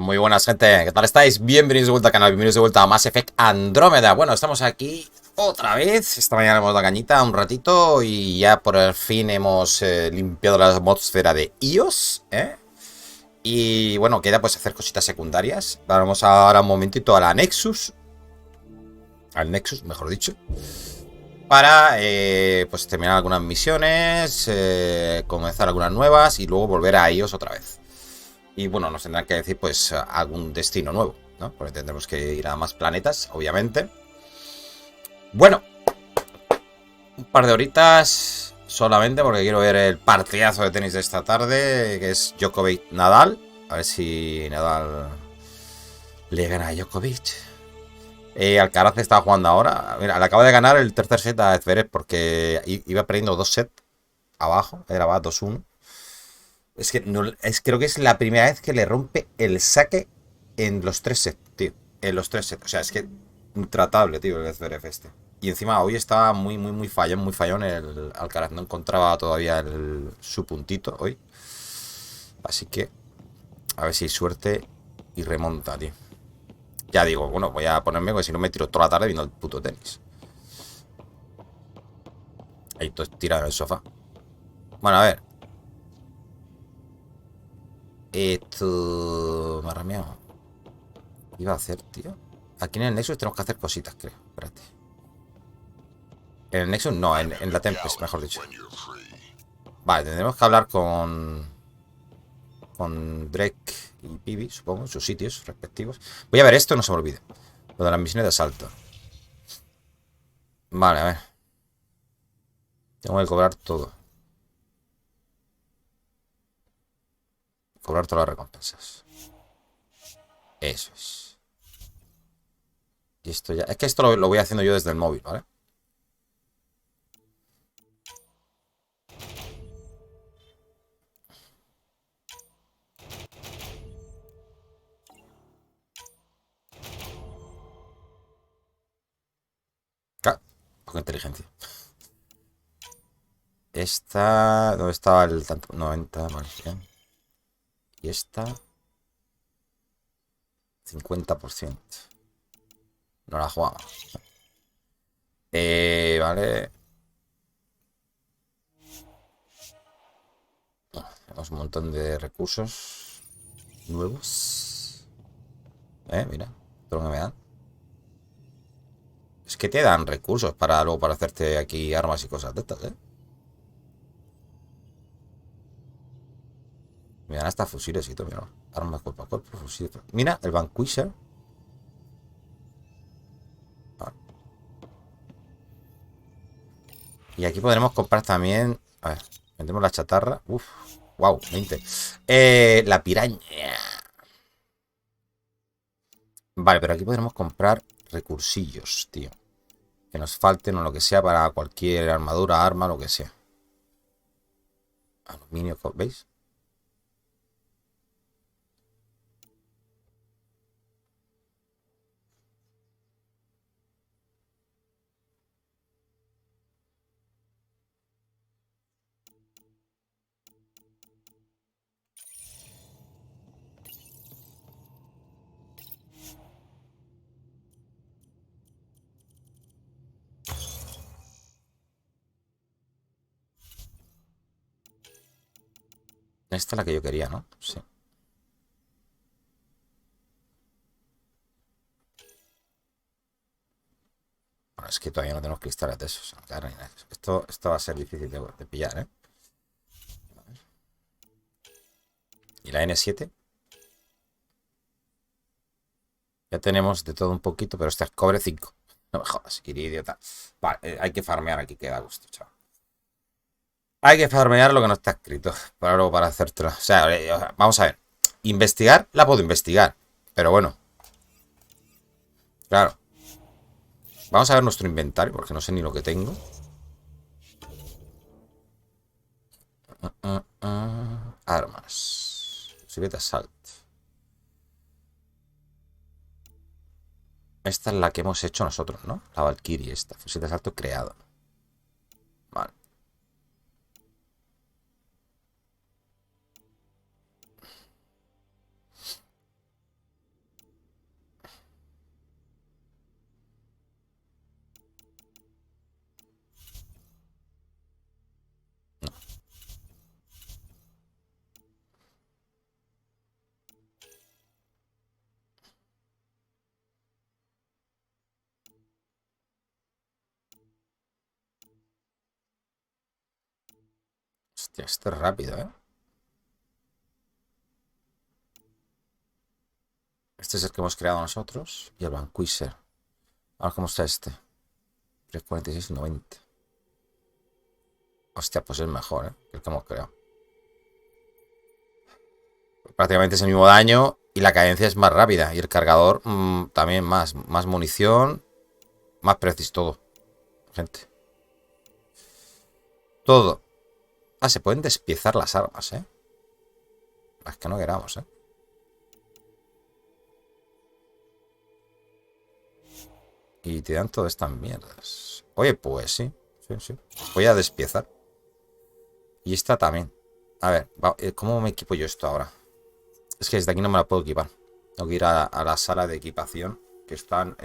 Muy buenas, gente, ¿qué tal estáis? Bienvenidos de vuelta al canal, bienvenidos de vuelta a Mass Effect Andrómeda. Bueno, estamos aquí otra vez. Esta mañana hemos dado cañita un ratito y ya por el fin hemos limpiado la atmósfera de iOS, ¿eh? Y bueno, queda pues hacer cositas secundarias. Vamos ahora un momentito a la Nexus. Al Nexus, mejor dicho. Para pues terminar algunas misiones, comenzar algunas nuevas y luego volver a iOS otra vez. Y bueno, nos tendrán que decir pues algún destino nuevo, ¿no? Porque tendremos que ir a más planetas, obviamente. Bueno, un par de horitas solamente porque quiero ver el partidazo de tenis de esta tarde, que es Djokovic-Nadal. A ver si Nadal le gana a Djokovic. Alcaraz está jugando ahora. Mira, le acaba de ganar el tercer set a Zverev porque iba perdiendo 2 sets abajo. Era 2-1. Es que no, creo que es la primera vez que le rompe el saque en los 3 sets, tío. En los 3 sets. O sea, es que intratable, tío, el Zverev este. Y encima hoy estaba muy fallón el Alcaraz. No encontraba todavía su puntito hoy. Así que a ver si hay suerte y remonta, tío. Ya digo, bueno, voy a ponerme porque si no me tiro toda la tarde viendo el puto tenis. Ahí todo tirado en el sofá. Bueno, a ver. Esto... Me ha rameado. ¿Qué iba a hacer, tío? Aquí en el Nexus tenemos que hacer cositas, creo. Espérate. En el Nexus no, en la Tempest, mejor dicho. Vale, tendremos que hablar con Drake y Pibi, supongo, en sus sitios respectivos. Voy a ver esto, no se me olvide. Lo de las misiones de asalto. Vale, a ver. Tengo que cobrar todo. Cobrar todas las recompensas. Eso es. Y esto ya... Es que esto lo voy haciendo yo desde el móvil, ¿vale? Ah, poca inteligencia. Esta... ¿Dónde estaba el tanto? 90, vale, bien. Y esta... 50%. No la jugamos. Vale. Tenemos un montón de recursos nuevos. Mira. Todo lo que me dan. Es que te dan recursos para luego para hacerte aquí armas y cosas de estas, ¿eh? Me dan hasta fusiles y todo, mira. Armas cuerpo a cuerpo, fusiles. Mira, el Vanquisher. Vale. Y aquí podremos comprar también. A ver, vendemos la chatarra. Uf, wow, 20. La piraña. Vale, pero aquí podremos comprar recursillos, tío. Que nos falten o lo que sea para cualquier armadura, arma, lo que sea. Aluminio, ¿veis? Esta es la que yo quería, ¿no? Sí. Bueno, es que todavía no tenemos cristales de esos. Esto va a ser difícil de pillar, ¿eh? ¿Y la N7? Ya tenemos de todo un poquito, pero esta es cobre 5. No me jodas, idiota. Vale, hay que farmear aquí, que da gusto, chaval. Hay que farmear lo que no está escrito para luego para hacértelo. O sea, vamos a ver. Investigar, la puedo investigar. Pero bueno, claro. Vamos a ver nuestro inventario, porque no sé ni lo que tengo. Armas. Posible de asalto. Esta es la que hemos hecho nosotros, ¿no? La Valkyrie esta. Fusil de asalto creado. Vale. Hostia, este es rápido, ¿eh? Este es el que hemos creado nosotros. Y el Vanquisher. Ahora, ¿cómo está este? 346,90. Hostia, pues es mejor, ¿eh? Que el que hemos creado. Prácticamente es el mismo daño y la cadencia es más rápida. Y el cargador también más munición, más preciso, todo. Gente. Todo. Ah, se pueden despiezar las armas, ¿eh? Las que no queramos, ¿eh? Y te dan todas estas mierdas. Oye, pues sí. Sí. Voy a despiezar. Y esta también. A ver, ¿cómo me equipo yo esto ahora? Es que desde aquí no me la puedo equipar. Tengo que ir a la sala de equipación, que están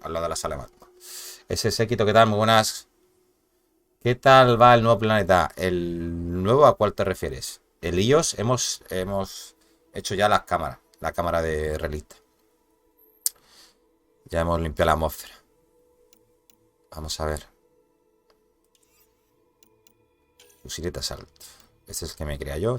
al lado de la sala de mando. Ese séquito, ¿qué tal? Muy buenas. ¿Qué tal va el nuevo planeta? ¿El nuevo a cuál te refieres? El iOS hemos hecho ya las cámaras. La cámara de relita. Ya hemos limpiado la atmósfera. Vamos a ver. Fusileta asalto. Este es el que me crea yo.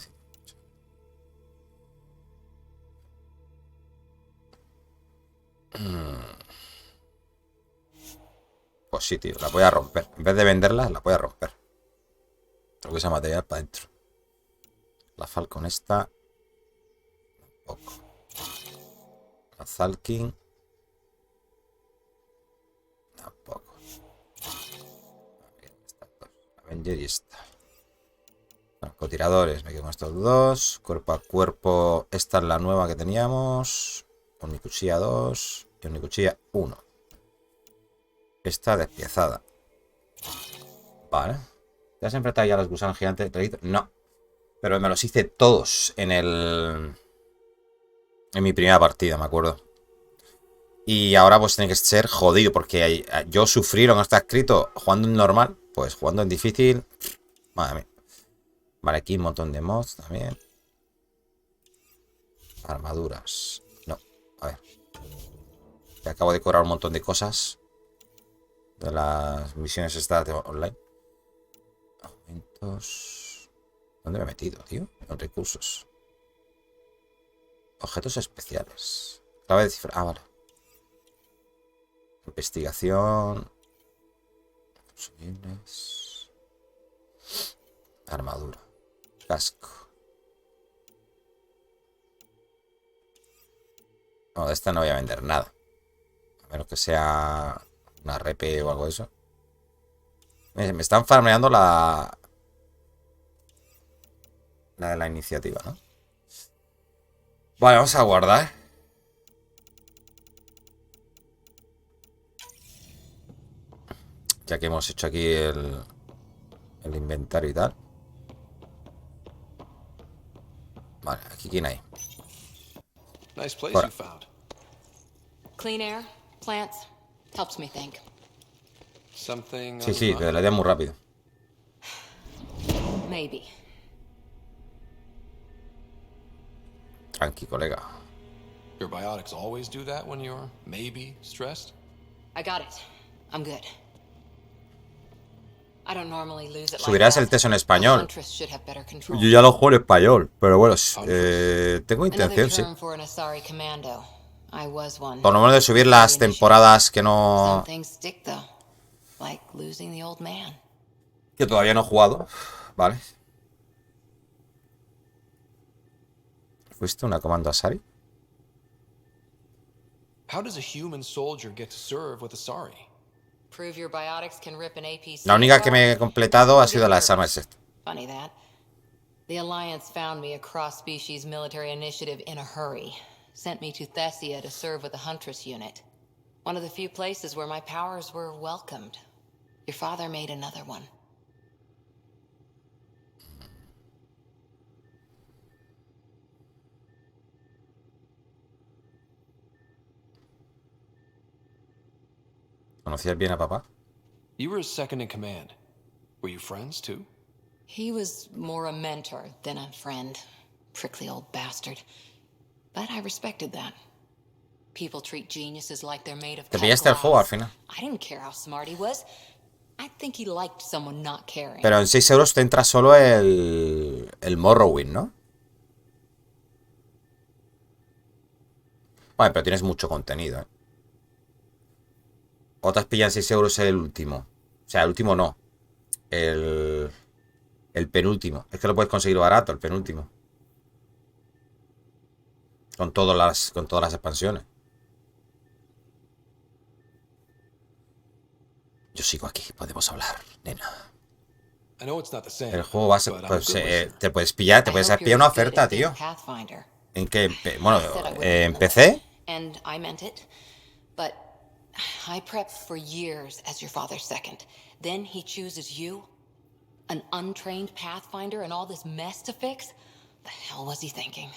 Pues sí, tío, la voy a romper. En vez de venderlas, la voy a romper. Tengo que usar material para adentro. La Falcon esta. Poco. La Zalkin. Tampoco. Avenger y esta. Francotiradores, me quedo con estos dos. Cuerpo a cuerpo, esta es la nueva que teníamos. Omnicuchilla 2 y Omnicuchilla 1. Esta despiezada. Vale. ¿Te has enfrentado ya a los gusanos gigantes? No. Pero me los hice todos en mi primera partida, me acuerdo. Y ahora pues tiene que ser jodido, porque yo sufrí lo que está escrito jugando en normal, pues jugando en difícil. Madre mía. Vale, aquí un montón de mods también. Armaduras. No, a ver. Que acabo de cobrar un montón de cosas de las misiones estas online. Aumentos. ¿Dónde me he metido, tío? En recursos. Objetos especiales. Clave de cifra. Ah, vale. Investigación. Consumibles. Armadura. Casco. No, de esta no voy a vender nada. A menos que sea una repe o algo de eso. Me están farmeando la de la iniciativa, ¿no? Vale, vamos a guardar. Ya que hemos hecho aquí el inventario y tal. Vale, aquí quién hay. Nice place you found. Clean air, plants, helps me think. Something. Sí, que le dé muy rápido. Maybe. Tranqui, colega. Your biotics always do that when you're maybe stressed? I got it. I'm good. I don't normally lose it like Subirás el that. texto en español. Huntress should have better control. Yo ya lo juego en español, pero bueno, tengo intención, sí. Por lo menos de subir las temporadas que no... que todavía no he jugado. Vale. ¿Fuiste una comando Asari? How does a human soldier get to serve with Asari? La única que me he completado ha sido la de Serás. Funny that. The Alliance found me a cross-species military initiative in a hurry. Sent me to Thessia to serve with the Huntress unit. One of the few places where my powers were welcomed. Your father made another one. ¿Conocías bien a papá? You were his second in command. Were you friends too? He was more a mentor than a friend. Prickly old bastard. But I respected that. People treat geniuses like they're made of Te pillaste el juego al final. I didn't care how smart he was. I think he liked someone not caring. Pero en 6 euros te entra solo el Morrowind, ¿no? Vale, pero tienes mucho contenido, ¿eh? Otras pillan 6 euros el último. O sea, el último no. El penúltimo. Es que lo puedes conseguir barato, el penúltimo. Con todas las expansiones. Yo sigo aquí, podemos hablar, nena. I know it's not the same, El juego base, but I'm a pues, good listener. te puedes pillar I hope pillar you're una as good oferta, at being tío. Pathfinder. ¿En qué? Bueno, I said I wouldn't en limit PC. it, and I meant it. But I prepped for years as your father's second. Then he chooses you, an untrained Pathfinder, and all this mess to fix? The hell was he thinking?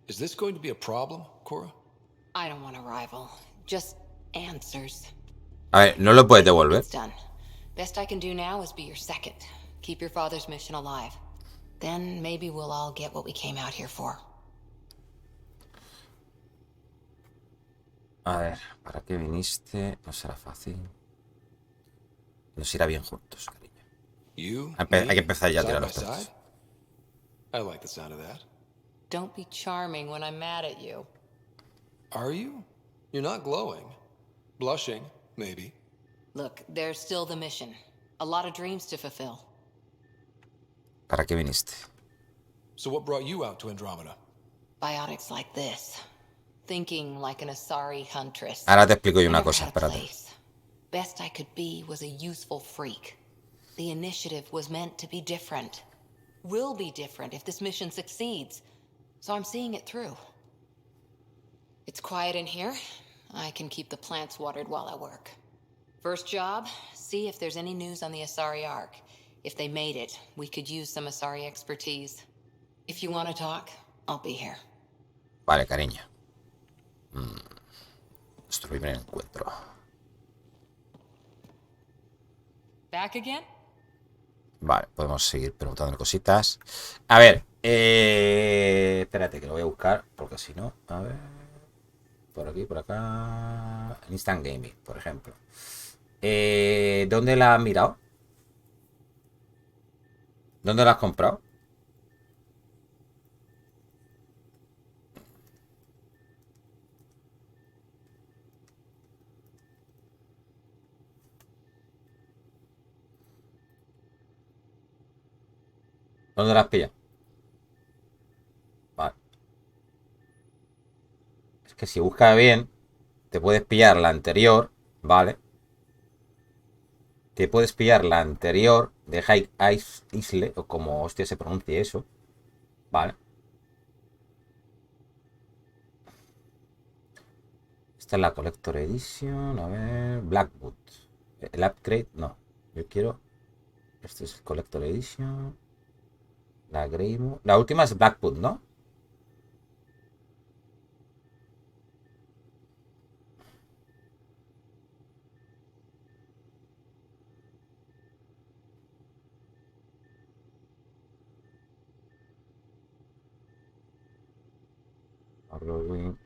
Is this going to be a problem, Cora? I don't want a rival. Just answers. A ver, no lo puedes devolver. It's done. Best I can do now is be your second. Keep your father's mission alive. Then maybe we'll all get what we came out here for. A ver, ¿para qué viniste? No será fácil. Nos irá bien juntos, cariño. You, Hay que me, empezar ya a side tirar by los dados. side? I like the sound of that. Don't be charming when I'm mad at you. Are you? You're not glowing. Blushing, maybe. Look, there's still the mission. A lot of dreams to fulfill. ¿Para qué viniste? So what brought you out to Andromeda? Biotics like this. Thinking like an Asari huntress. Ahora te explico yo I una never cosa, had a espérate. place. Best I could be was a useful freak. The initiative was meant to be different. Will be different if this mission succeeds. So I'm seeing it through. It's quiet in here. I can keep the plants watered while I work. First job, see if there's any news on the Asari Ark. If they made it, we could use some Asari expertise. If you want to talk, I'll be here. Vale, cariño. Nuestro primer encuentro. Back again? Vale, podemos seguir preguntando cositas. A ver, espérate que lo voy a buscar, porque si no, a ver. Por aquí, por acá. Instant Gaming, por ejemplo. ¿Dónde la has mirado? ¿Dónde la has comprado? ¿Dónde la has pillado? Vale. Es que si buscas bien, te puedes pillar la anterior, ¿vale? Te puedes pillar la anterior de High Ice Isle, o como hostia se pronuncie eso, ¿vale? Esta es la Collector Edition, a ver, Blackwood. El upgrade, no, yo quiero... Este es el Collector Edition. La Greymoor. La última es Blackwood, ¿no? Halloween.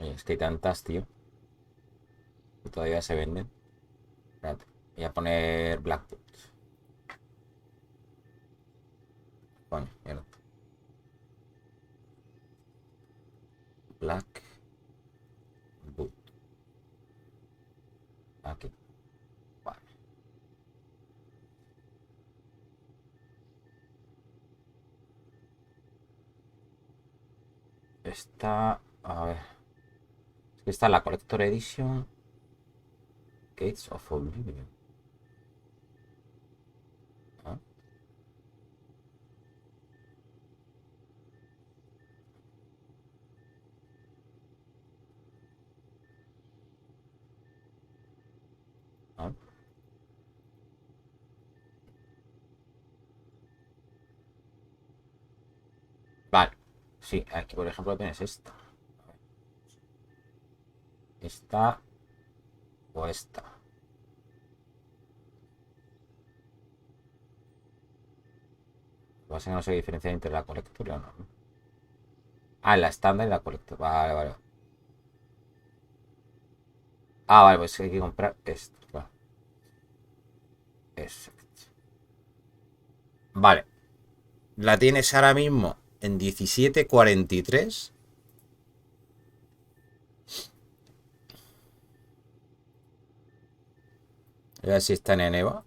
Es que hay tantas, tío. Que todavía se venden. Espérate, voy a poner Blackwood. Coño, mierda. Blackwood. Aquí. Vale. Está... A ver. Es que está la Collector Edition. Gates of Oblivion. ¿Ah? ¿Ah? Vale. Sí, aquí por ejemplo tienes esta. Esta o esta. Va a ser que no sé qué diferencia entre la Collector y la normal. Ah, la estándar y la Collector. Vale, vale. Ah, vale, pues hay que comprar esto. Claro. Eso. Vale. La tienes ahora mismo en 17,43. A ver si está en EVA.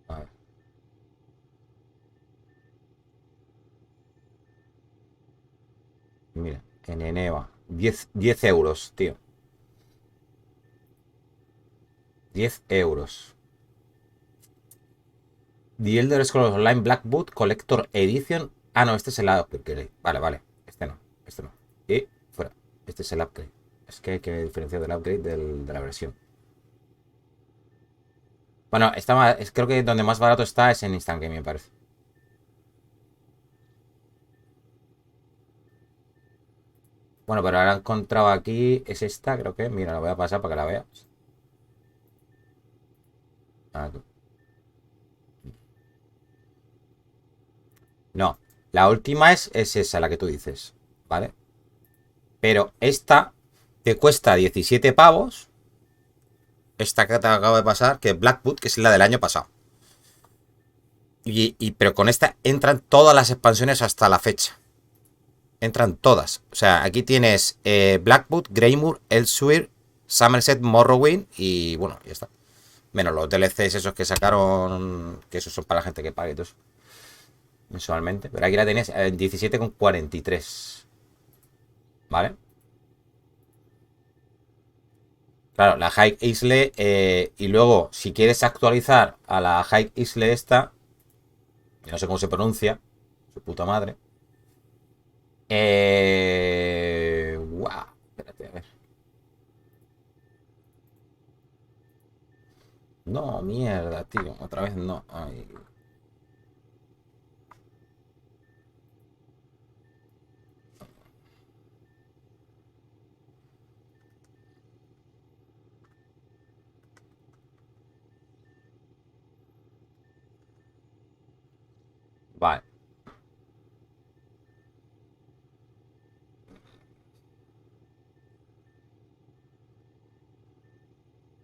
A ver. Mira, en Eneva. 10 euros, tío. 10 euros. The Elder Scrolls Online Black Book Collector Edition. Ah, no, este es el upgrade. Vale, vale. Este no. Este no. Y fuera. Este es el upgrade. Es que hay que diferenciar del upgrade de la versión. Bueno, está más, creo que donde más barato está es en Instant Game, me parece. Bueno, pero ahora he encontrado aquí. Es esta, creo que. Mira, la voy a pasar para que la veas. Aquí. No, la última es esa, la que tú dices. ¿Vale? Pero esta te cuesta 17 pavos. Esta que te acabo de pasar, que es Blackwood, que es la del año pasado. Pero con esta entran todas las expansiones hasta la fecha. Entran todas. O sea, aquí tienes Blackwood, Greymoor, Elsewhere, Somerset, Morrowind y bueno, ya está. Menos los DLCs esos que sacaron, que esos son para la gente que pague y todo eso, mensualmente. Pero aquí la tenéis en 17,43. ¿Vale? Claro, la High Isle y luego, si quieres actualizar a la High Isle esta, que no sé cómo se pronuncia, su puta madre. Wow, espérate, a ver. No, mierda, tío, otra vez no. Ay. Vale.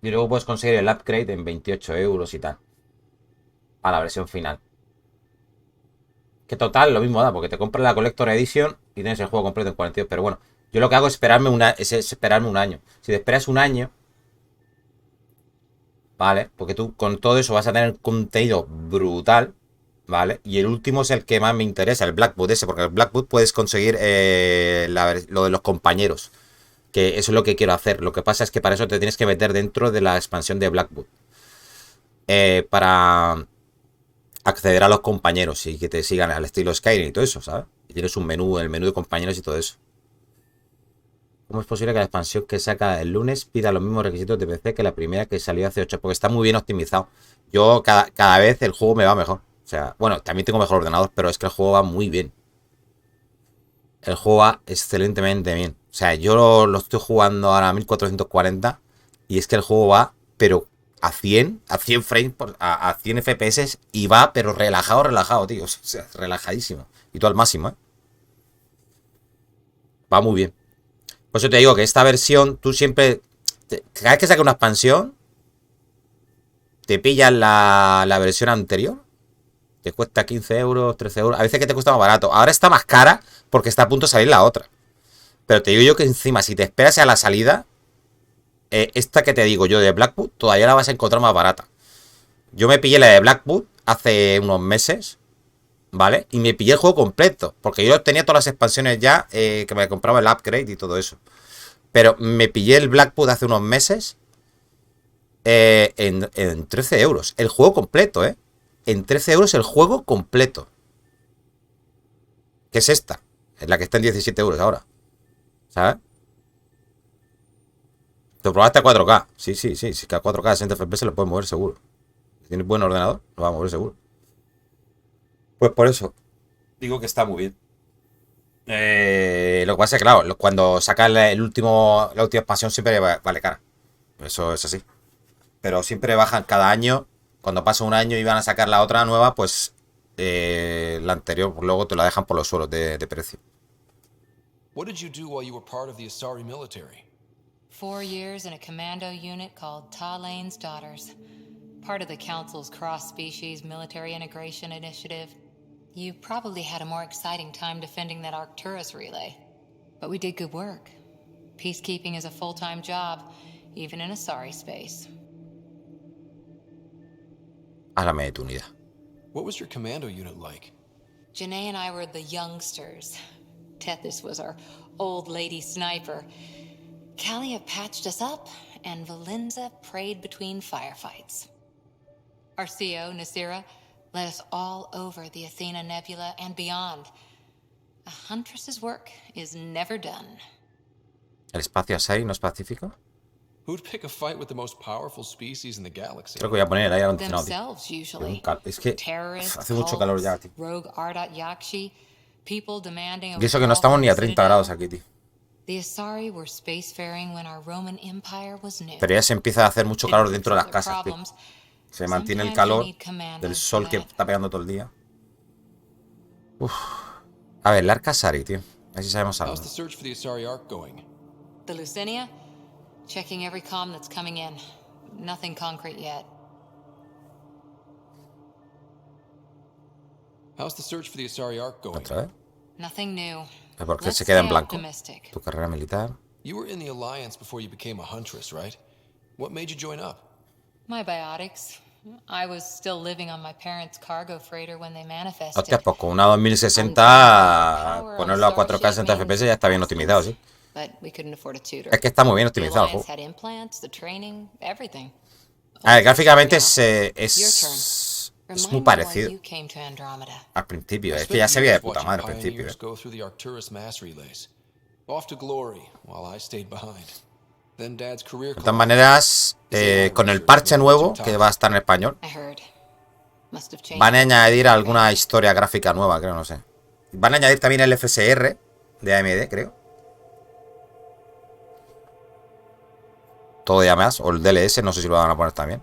Y luego puedes conseguir el upgrade en 28 euros y tal. A la versión final. Que total, lo mismo da, porque te compras la Collector Edition y tienes el juego completo en 42. Pero bueno, yo lo que hago es esperarme un año. Si te esperas un año, ¿vale? Porque tú con todo eso vas a tener contenido brutal, ¿vale? Y el último es el que más me interesa, el Blackwood ese, porque el Blackwood puedes conseguir lo de los compañeros. Que eso es lo que quiero hacer. Lo que pasa es que para eso te tienes que meter dentro de la expansión de Blackwood. Para acceder a los compañeros y que te sigan al estilo Skyrim y todo eso, ¿sabes? Y tienes un menú, el menú de compañeros y todo eso. ¿Cómo es posible que la expansión que saca el lunes pida los mismos requisitos de PC que la primera que salió hace 8? Porque está muy bien optimizado. Yo cada vez el juego me va mejor. O sea, bueno, también tengo mejor ordenador, pero es que el juego va muy bien. El juego va excelentemente bien. O sea, yo lo estoy jugando ahora a 1440 y es que el juego va, pero a 100 frames, a 100 FPS y va, pero relajado, relajado, tío. O sea, relajadísimo. Y tú al máximo, ¿eh? Va muy bien. Por eso te digo que esta versión, tú siempre, cada vez que saques una expansión, te pillas la versión anterior. Te cuesta 15 euros, 13 euros. A veces que te cuesta más barato. Ahora está más cara porque está a punto de salir la otra. Pero te digo yo que encima, si te esperas a la salida, esta que te digo yo de Blackwood, todavía la vas a encontrar más barata. Yo me pillé la de Blackwood hace unos meses, ¿vale? Y me pillé el juego completo. Porque yo tenía todas las expansiones ya, que me compraba el upgrade y todo eso. Pero me pillé el Blackwood hace unos meses en 13 euros. El juego completo, ¿eh? En 13 euros el juego completo. Que es esta. Es la que está en 17 euros ahora. ¿Sabes? Te probaste a 4K. Sí, sí, sí. Si que a 4K a 60 FPS lo puedes mover seguro. Si tienes buen ordenador, lo va a mover seguro. Pues por eso digo que está muy bien. Lo que pasa es que, claro, cuando sacas la última expansión siempre vale cara. Eso es así. Pero siempre bajan cada año. Cuando pasa un año y van a sacar la otra nueva, pues la anterior pues, luego te la dejan por los suelos de precio. What did you do while you were part of the Asari military? 4 years in a commando unit called Talane's Daughters. Part of the Council's cross-species military integration initiative. You probably had a more exciting time defending that Arcturus relay. But we did good work. Peacekeeping is a full-time job, even in Asari space. Háblame de tu unidad. What was your commando unit like? Janae and I were the youngsters. Tethys was our old lady sniper. Kalia patched us up, and Valenza prayed between firefights. Our CO, Nasira, led us all over the Athena Nebula and beyond. A huntress's work is never done. ¿El espacio Asari no es pacífico? Who'd pick a fight with the most powerful species in the galaxy? Creo que voy a poner el aire acondicionado, tío. Themselves, usually. Es que Terrorists, hace mucho calor ya, tío. rogue Ardat Yakshi, people demanding a Y eso que no estamos ni a 30 grados aquí, tío. The Asari were spacefaring when our Roman Empire was new. Pero ya se empieza a hacer mucho calor dentro de las casas, tío. Se mantiene el calor del sol que está pegando todo el día. Uf. A ver, el arca Asari, tío. A ver si sabemos algo. How's the search for the Asari Ark going? The Lucinia? Checking every comm that's coming in. Nothing concrete yet. How's the search for the Asari Ark going? ¿Otra vez? Nothing new. ¿Por qué Let's se queda en stay blanco? optimistic. Tu carrera militar. You were in the Alliance before you became a huntress, right? What made you join up? My biotics. I was still living on my parents' cargo freighter when they manifested. Hostia, pues con una 2060, ponerlo a 4K 60 FPS ya está bien optimizado, sí. But we couldn't afford a tutor. Es que está muy bien The optimizado el Alliance juego. had implants, the training, everything. A ver, gráficamente es muy Remind me why parecido you came to Andromeda. al principio. I Es que ya spent se veía de years puta watching madre al principio. pioneers go through the Arcturus mass relays. Off to glory while I stayed behind. Then Dad's career De todas maneras, con el parche nuevo, que va a estar en español, I heard. Must have changed. van a añadir alguna historia gráfica nueva, creo, no sé. Van a añadir también el FSR de AMD, creo. Todo ya más, o el DLS, no sé si lo van a poner también.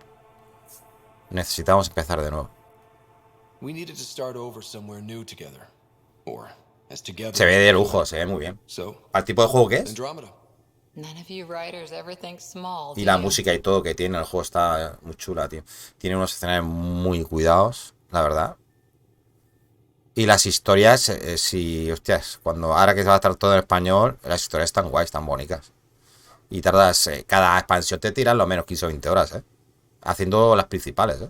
Necesitamos empezar de nuevo. We needed to start over somewhere new together. Or as together. Se ve de lujo, se ve muy bien. So, Para el tipo de juego que es. Andromeda. None of you writers ever think small. Y do la you? música y todo que tiene el juego está muy chula, tío. Tiene unos escenarios muy cuidados, la verdad. Y las historias, sí, hostias, ahora que se va a estar todo en español, las historias están guays, están bonitas. Y tardas, cada expansión te tira lo menos 15 o 20 horas, haciendo las principales,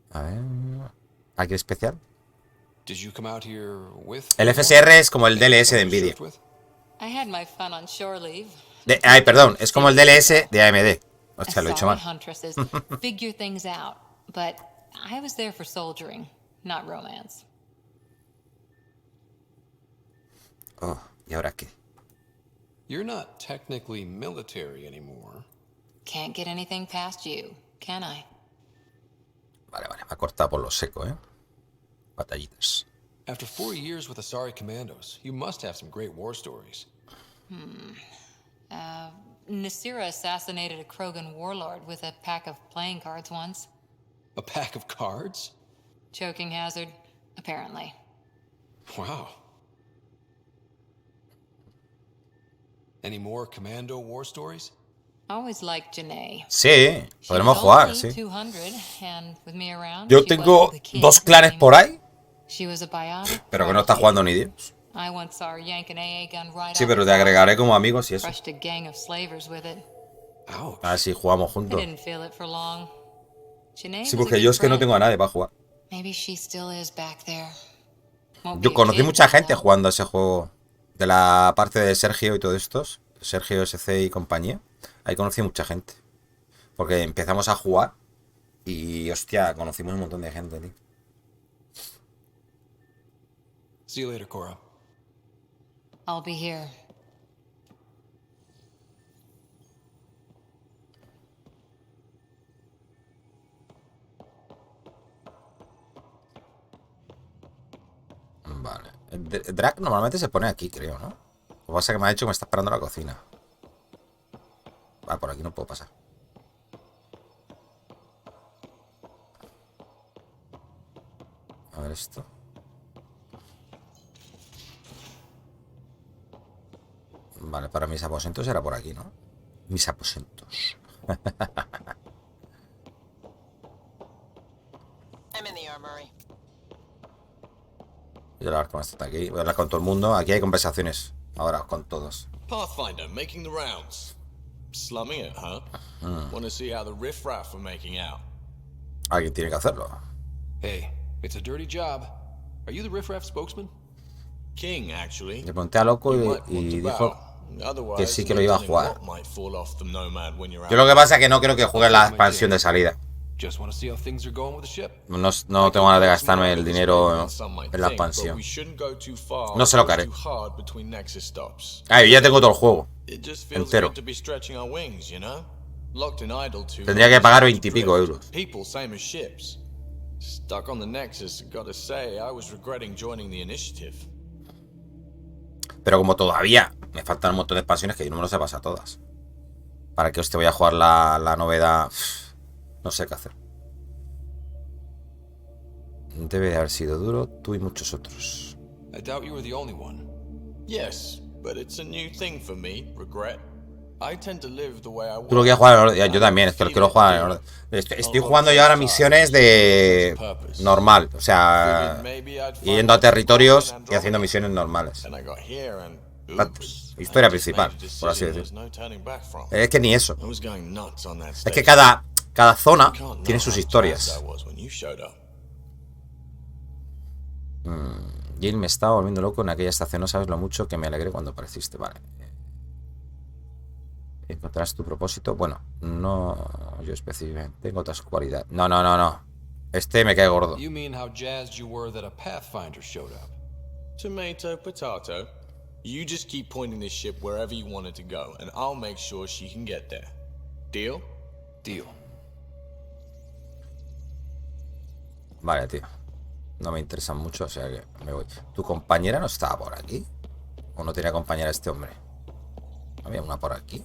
A ver, ¿aquí especial? Did you come out here with El FSR es como el DLS de Nvidia. I had my fun on shore leave. Ay, perdón, es como el DLS de AMD. Hostia, lo he dicho Asari mal. huntresses figure things out, but I was there for soldiering, not romance. Oh, ¿y ahora qué? You're not technically military anymore. Can't get anything past you, can I? Vale, me ha cortado por lo seco, Batallitas. After 4 years with Asari commandos, you must have some great war stories. Nasira assassinated a Krogan warlord with a pack of playing cards once. A pack of cards? Choking hazard, apparently. Wow. Any more commando war stories? Always liked Janae. Sí, She podremos was jugar, only sí. 200, and with me around, Yo she tengo wasn't the kid 2 clanes anymore. por ahí, She was a biotic pero que no está prodigy. jugando ni Dios. I once saw her yank an AA gun right Sí, off pero the te wall. agregaré como amigos y eso. Crushed a gang of slavers with it. Ouch. A ver si jugamos I juntos. didn't feel it for long. Janae Sí, was a porque good yo es que no friend. tengo a nadie para jugar. Maybe she still is back there. Won't Yo be a conocí kid mucha now, gente though. jugando a ese juego. De la parte de Sergio y todo estos. Sergio SC y compañía. Ahí conocí mucha gente. Porque empezamos a jugar. Y hostia, conocimos un montón de gente, tío. See you later, Cora. I'll be here. Vale. El drag normalmente se pone aquí, creo, ¿no? Lo que pasa es que me ha dicho que me está esperando en la cocina. Vale, por aquí no puedo pasar. A ver esto. Vale, para mis aposentos era por aquí, ¿no? Mis aposentos. Voy a hablar con esto de aquí. Voy a hablar con todo el mundo. Aquí hay conversaciones. Ahora, con todos. Pathfinder making the rounds. Slumming it, huh? Want to see how the riffraff are making out? Alguien tiene que hacerlo. Hey, it's a dirty job. Are you the riffraff spokesman? King, actually. Le pregunté a Loco y dijo que sí que lo iba a jugar. Yo lo que pasa es que no creo que juegue la expansión de salida. No tengo ganas de gastarme el dinero en la expansión. No se lo haré. Ya tengo todo el juego entero. Tendría que pagar 20 y pico euros. Pero como todavía me faltan un montón de expansiones que yo no me los he pasado todas. ¿Para qué os te voy a jugar la novedad? No sé qué hacer. Debe de haber sido duro, tú y muchos otros. Tú lo quieres jugar en orden. Yo también, es que lo quiero jugar en orden. Estoy jugando yo ahora misiones de normal, o sea, yendo a territorios y haciendo misiones normales. Historia principal, por así decirlo. Es que ni eso. Es que cada zona tiene sus historias. Jill me estaba volviendo loco en aquella estación. No sabes lo mucho que me alegré cuando apareciste. Vale. ¿Encontrarás tu propósito? Bueno, no yo específicamente. Tengo otras cualidades. No. Este me cae gordo. Tomato, potato. You just keep pointing this ship wherever you want it to go, and I'll make sure she can get there. Deal? Deal. Vale, tío. No me interesan mucho, o sea que me voy. ¿Tu compañera no estaba por aquí? ¿O no tenía compañera este hombre? ¿Había una por aquí?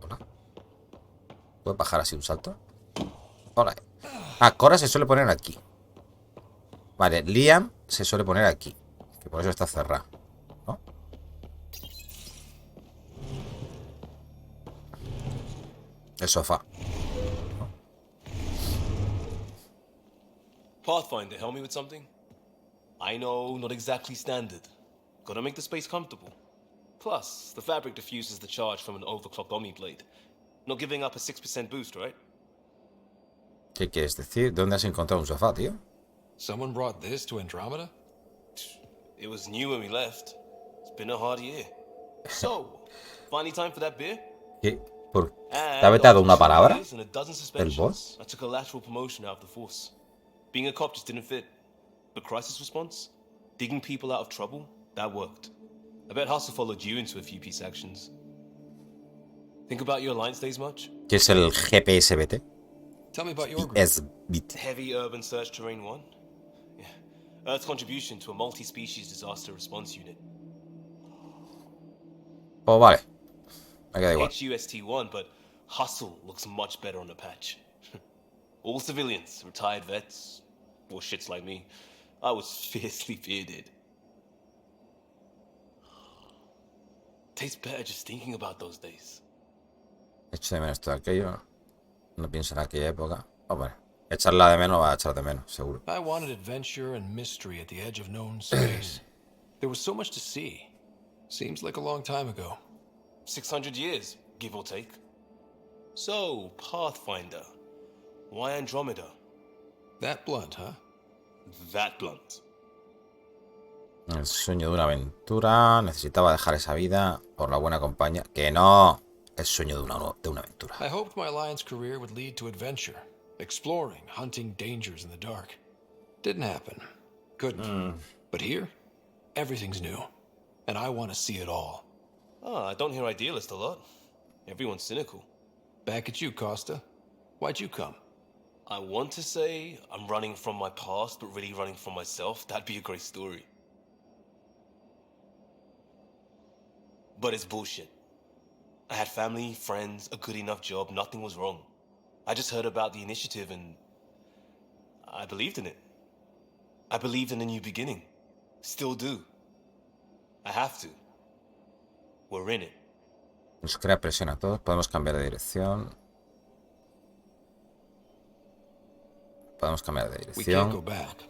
Hola. ¿Puedo bajar así un salto? Hola. Ah, Cora se suele poner aquí. Vale, Liam se suele poner aquí. Que por eso está cerrado, ¿no? El sofá. Pathfinder, help me with something? I know, not exactly standard. Gotta make the space comfortable. Plus, the fabric diffuses the charge from an overclocked Omni blade. Not giving up a 6% boost, right? ¿Qué quieres decir? ¿Dónde has encontrado un sofá, tío? Someone brought this to Andromeda? It was new when we left. It's been a hard year. So, finally time for that beer? ¿Qué? ¿Te ha vetado una palabra? ¿El boss? I took a lateral promotion out of the force. Being a cop just didn't fit. But crisis response? Digging people out of trouble? That worked. I bet Hustle followed you into a few peace actions. Think about your alliance days much? ¿Qué es el GPSBT? Tell me about your group. Heavy urban search terrain 1? Yeah. Earth's contribution to a multi-species disaster response unit. Oh, vale. Me queda igual. HUST1, but Hustle looks much better on the patch. All civilians, retired vets, or shits like me. I was fiercely bearded. Tastes better just thinking about those days. Echo de menos todo aquello. No pienso en aquella época. Hombre, echarla de menos va a echar de menos, seguro. I wanted adventure and mystery at the edge of known space. There was so much to see. Seems like a long time ago. 600 years, give or take. So, Pathfinder. Why Andromeda? That blunt, huh? That blunt. El sueño de una aventura. Necesitaba dejar esa vida por la buena compañía. Que no. El sueño de una aventura. I hoped my alliance career would lead to adventure, exploring, hunting dangers in the dark. Didn't happen. Couldn't. But here, everything's new, and I want to see it all. Oh, I don't hear idealist a lot. Everyone's cynical. Back at you, Costa. Why'd you come? I want to say I'm running from my past, but really running from myself. That'd be a great story. But it's bullshit. I had family, friends, a good enough job, nothing was wrong. I just heard about the initiative and I believed in it. I believed in a new beginning. Still do. I have to. We're in it. Nos crea presión a todos. Podemos cambiar de dirección. Podemos cambiar de We can't go dirección. back,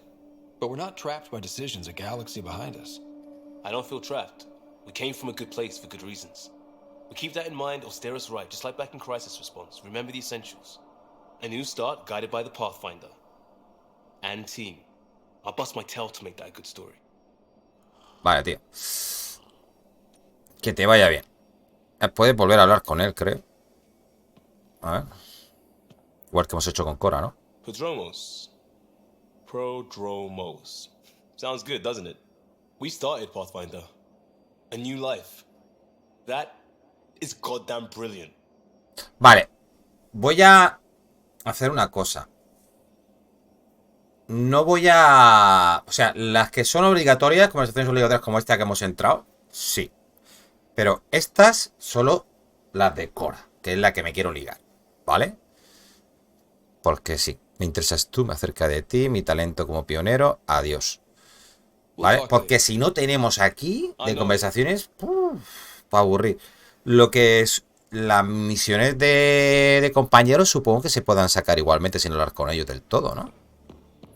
but we're not trapped by decisions a galaxy behind us. I don't feel trapped. We came from a good place for good reasons. We keep that in mind or steer us right, just like back in Crisis Response. Remember the essentials. A new start guided by the Pathfinder. And team. I'll bust my tail to make that a good story. Vale, tío. Que te vaya bien. Puedes volver a hablar con él, creo. A ver. Igual que hemos hecho con Cora, ¿no? Prodromos. Prodromos. Sounds good, doesn't it? We started Pathfinder. A new life. That is goddamn brilliant. Vale. Voy a hacer una cosa. No voy a... O sea, las que son obligatorias, conversaciones obligatorias como esta que hemos entrado, sí. Pero estas solo las de Cora, que es la que me quiero ligar, ¿vale? Porque sí, me interesas tú, me acerca de ti, mi talento como pionero, adiós. ¿Vale? Porque si no tenemos aquí de conversaciones, para aburrir. Lo que es las misiones de compañeros, supongo que se puedan sacar igualmente sin hablar con ellos del todo, ¿no?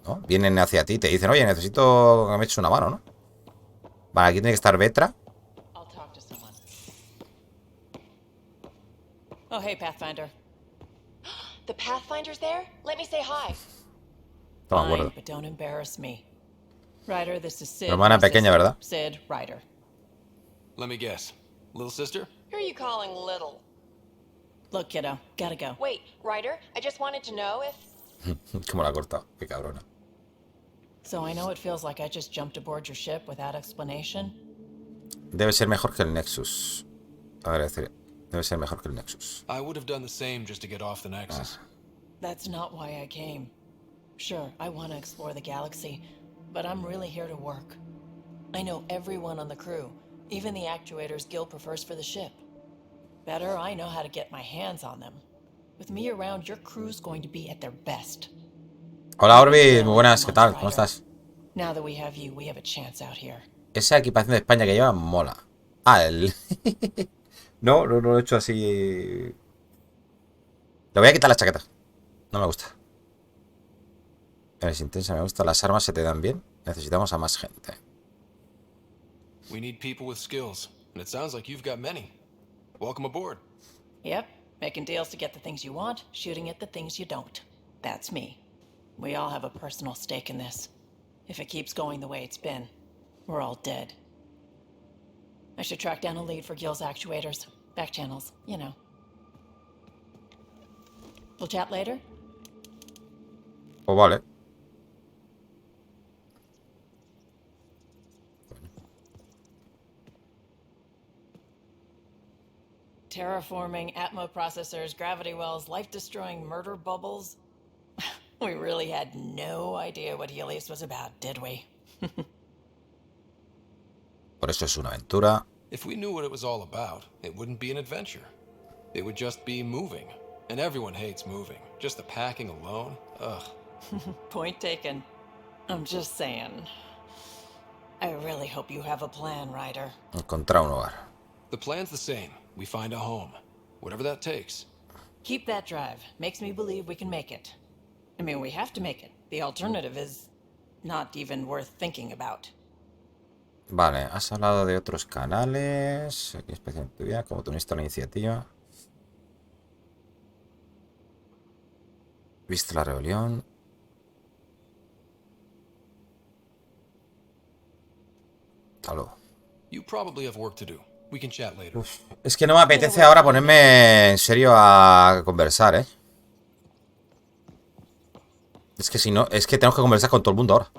¿No? Vienen hacia ti y te dicen, oye, necesito que me eches una mano, ¿no? Vale, aquí tiene que estar Vetra. Oh, hey, Pathfinder. The Pathfinder's there? Let me say hi. No me acuerdo. Fine, but don't embarrass me. Ryder, this is Sid. Hermana pequeña, ¿verdad? Sid, Ryder. Let me guess. Little sister? Who are you calling little? Look, kiddo, gotta go. Wait, Ryder, I just wanted to know if... Cómo la ha cortado, qué cabrona. So I know it feels like I just jumped aboard your ship without explanation. Debe ser mejor que el Nexus. A ver, decir, debe ser mejor que el Nexus. I would have done the same just to get off the Nexus. That's not why I came. Sure, I want to explore the galaxy, but I'm really here to work. I know everyone on the crew, even the actuators Gil prefers for the ship. Better, I know how to get my hands on them. With me around, your crew's going to be at their best. Hola Orbi, muy buenas, ¿qué tal? ¿Cómo estás? Now that we have you, we have a chance out here. Esa equipación de España que lleva mola. Ah, el... no lo he hecho así. Le voy a quitar la chaqueta. No me gusta. Eres intensa, me gusta. Las armas se te dan bien. Necesitamos a más gente. We need people with skills, and it sounds like you've got many. Welcome aboard. Yep, making deals to get the things you want, shooting at the things you don't. That's me. We all have a personal stake in this. If it keeps going the way it's been, we're all dead. I should track down a lead for Gil's actuators. Back channels, you know. We'll chat later? Pues vale. Terraforming, Atmo processors, gravity wells, life-destroying murder bubbles. We really had no idea what Helios was about, did we? Por eso es una aventura. If we knew what it was all about, it wouldn't be an adventure. It would just be moving. And everyone hates moving. Just the packing alone, ugh. Point taken. I'm just saying. I really hope you have a plan, Ryder. Encontrar un hogar. The plan's the same. We find a home. Whatever that takes. Keep that drive. Makes me believe we can make it. I mean, we have to make it. The alternative is not even worth thinking about. Vale, has hablado de otros canales. Aquí especial en tu vida, como tú uniste la iniciativa. Viste la rebelión. Hasta luego. You probably have work to do. We can chat later. Es que no me apetece ahora ponerme en serio a conversar, ¿eh? Es que si no, es que tenemos que conversar con todo el mundo ahora.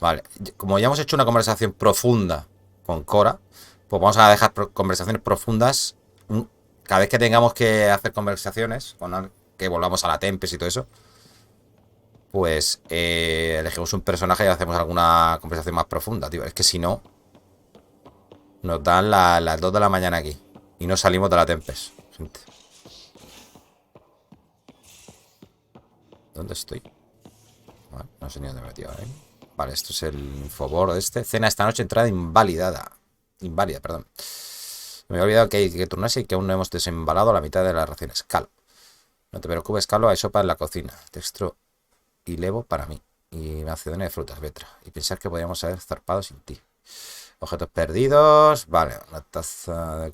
Vale, como ya hemos hecho una conversación profunda con Cora, pues vamos a dejar conversaciones profundas cada vez que tengamos que hacer conversaciones que volvamos a la Tempest y todo eso, pues elegimos un personaje y hacemos alguna conversación más profunda, tío. Es que si no, nos dan las 2 de la mañana aquí y no salimos de la Tempest, gente. ¿Dónde estoy? Vale, no sé ni dónde me he metido, ¿eh? Vale, esto es el infobor de este. Cena esta noche, entrada invalidada. Inválida, perdón. Me había olvidado que hay que turnarse y que aún no hemos desembalado la mitad de las raciones. Calo. No te preocupes, Calo, hay sopa en la cocina. Texto y levo para mí. Y macedonia de frutas, Betra. Y pensar que podríamos haber zarpado sin ti. Objetos perdidos. Vale, una taza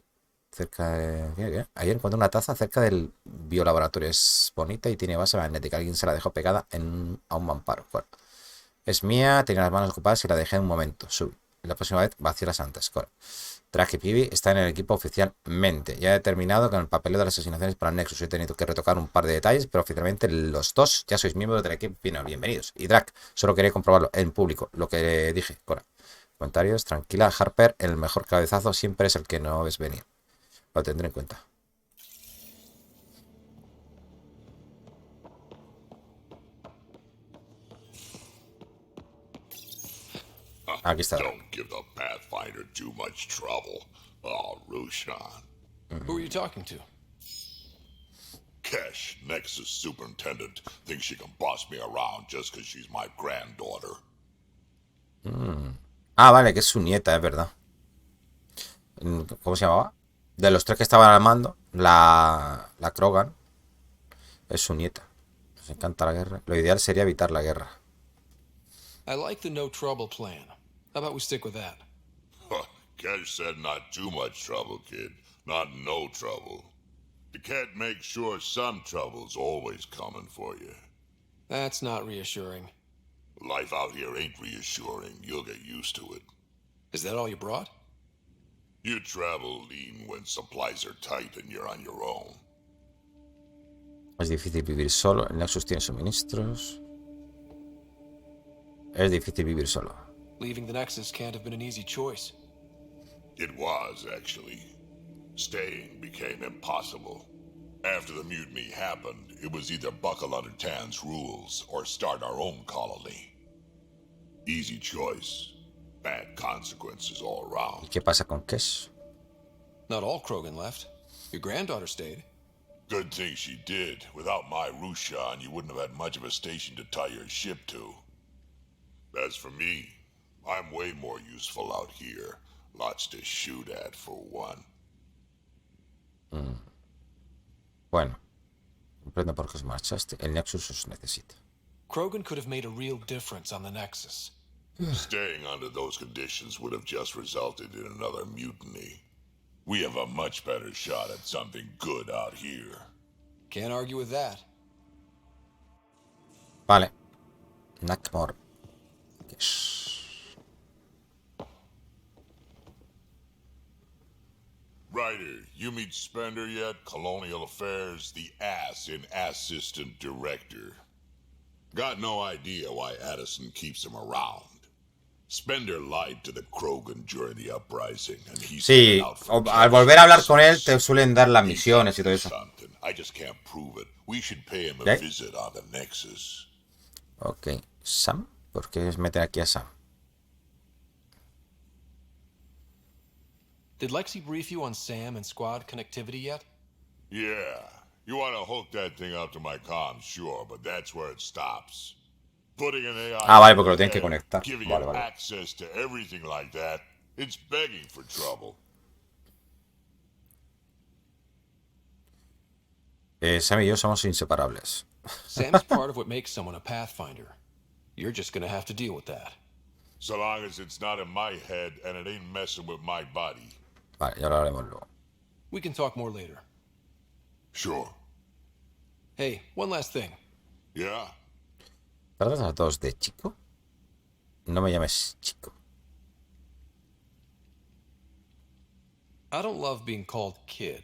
cerca de... ¿Qué? Ayer encontré una taza cerca del biolaboratorio. Es bonita y tiene base magnética. Alguien se la dejó pegada a un mamparo. Bueno, es mía, tenía las manos ocupadas y la dejé en un momento. Subí. La próxima vez vacíalas antes. Bueno. Traje Pibi está en el equipo oficialmente. Ya he terminado con el papeleo de las asignaciones para el Nexus. He tenido que retocar un par de detalles, pero oficialmente los dos ya sois miembros del equipo. Bienvenidos. Y Drac, solo quería comprobarlo en público. Lo que dije, Cora. Comentarios, tranquila, Harper, el mejor cabezazo siempre es el que no ves venir. Lo tendré en cuenta. Aquí está. Don't give the Pathfinder too much trouble. Oh, Rushan. Who are you talking to? Kesh, Nexus Superintendent, thinks she can boss me around just because she's my granddaughter. Ah, vale, que es su nieta, es verdad. ¿Cómo se llamaba? De los tres que estaban al mando, la Krogan es su nieta. Nos encanta la guerra. Lo ideal sería evitar la guerra. I like the no trouble plan. How about we stick with that? Kesh said not too much trouble, kid. Not no trouble. The cat makes sure some trouble's always coming for you. That's not reassuring. Life out here ain't reassuring. You'll get used to it. Is that all you brought? You travel lean when supplies are tight and you're on your own. Es difícil vivir solo. El Nexus tiene suministros. Es difícil vivir solo. Leaving the Nexus can't have been an easy choice. It was, actually. Staying became impossible. After the mutiny happened, it was either buckle under Tan's rules or start our own colony. Easy choice. Bad consequences all ¿Y around. qué pasa con Kesh? Not all Krogan left. Your granddaughter stayed. Good thing she did. Without my Rushan, you wouldn't have had much of a station to tie your ship to. As for me, I'm way more useful out here. Lots to shoot at, for one. Bueno, comprendo por qué os marchaste. El Nexus os necesita. Krogan could have made a real difference on the Nexus. Staying under those conditions would have just resulted in another mutiny. We have a much better shot at something good out here. Can't argue with that. Vale. Nakmor. Kesh. Ryder, you meet Spender yet? Colonial Affairs, the ass in Assistant Director. Got no idea why Addison keeps him around. Spender lied to the Krogan during the uprising, and he's Sí, al volver a hablar con él te suelen dar las misiones y todo eso. I just can't prove it. We should pay him a ¿Qué? visit on the Nexus. Ok. ¿Sam? ¿Por qué es meter aquí a Sam? Did Lexi brief you on Sam and squad connectivity yet? Yeah, you want to hook that thing up to my comms, sure, but that's where it stops. Putting an AI Ah, vale, porque lo tienes que in there, conectar. giving Vale, it vale. access to everything like that, it's begging for trouble. Sam y yo somos inseparables. Sam's part of what makes someone a Pathfinder. You're just gonna have to deal with that. So long as it's not in my head and it ain't messing with my body. Vale, ya lo haremos luego. We can talk more later. Sure. Hey, one last thing. Yeah? ¿Tratas a todos de chico? No me llames chico. I don't love being called kid.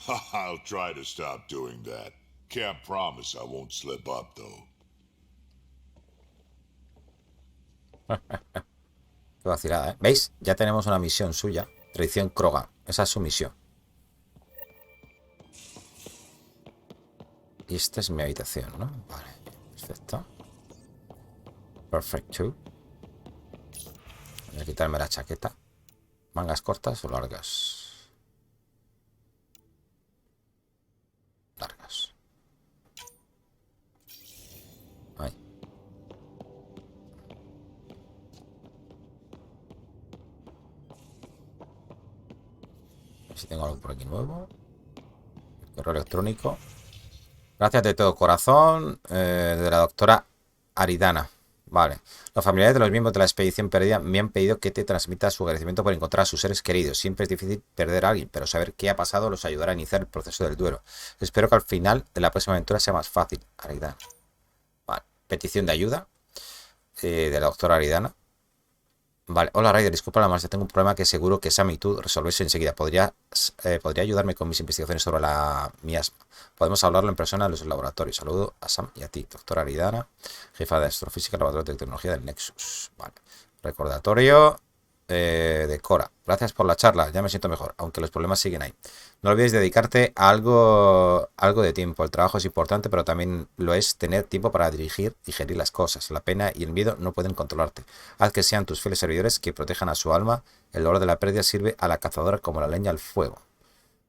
I'll try to stop doing that. Can't promise I won't slip up, though. Qué vacilada, ¿eh? ¿Veis? Ya tenemos una misión suya. Traición Krogan. Esa es su misión. Y esta es mi habitación, ¿no? Vale, perfecto. Perfecto. Voy a quitarme la chaqueta. ¿Mangas cortas o largas? Largas. Ahí. A ver si tengo algo por aquí nuevo. Correo electrónico. Gracias de todo corazón. De la doctora Aridana. Vale. Los familiares de los miembros de la expedición perdida me han pedido que te transmita su agradecimiento por encontrar a sus seres queridos. Siempre es difícil perder a alguien, pero saber qué ha pasado los ayudará a iniciar el proceso del duelo. Espero que al final de la próxima aventura sea más fácil. Aridana. Vale. Petición de ayuda. De la doctora Aridana. Vale, hola Ryder, disculpa la molestia, tengo un problema que seguro que Sam y tú resolvéis enseguida. ¿Podría ayudarme con mis investigaciones sobre la miasma? Podemos hablarlo en persona en los laboratorios. Saludo a Sam y a ti, doctora Aridana, jefa de astrofísica, laboratorio de tecnología del Nexus. Vale, recordatorio de Cora. Gracias por la charla, ya me siento mejor, aunque los problemas siguen ahí. No olvides dedicarte a algo de tiempo. El trabajo es importante, pero también lo es tener tiempo para digerir las cosas. La pena y el miedo no pueden controlarte. Haz que sean tus fieles servidores que protejan a su alma. El dolor de la pérdida sirve a la cazadora como la leña al fuego.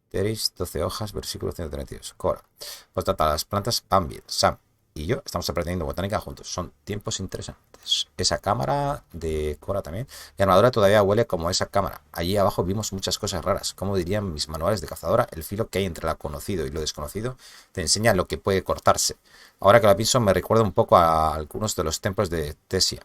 Teris, 12 hojas, versículo 132. Cora. Postdata, las plantas van bien. Sam y yo estamos aprendiendo botánica juntos. Son tiempos interesantes. Esa cámara de Cora también. Mi armadura todavía huele como esa cámara. Allí abajo vimos muchas cosas raras. Como dirían mis manuales de cazadora, el filo que hay entre lo conocido y lo desconocido te enseña lo que puede cortarse. Ahora que lo pienso, me recuerda un poco a algunos de los templos de Tesia.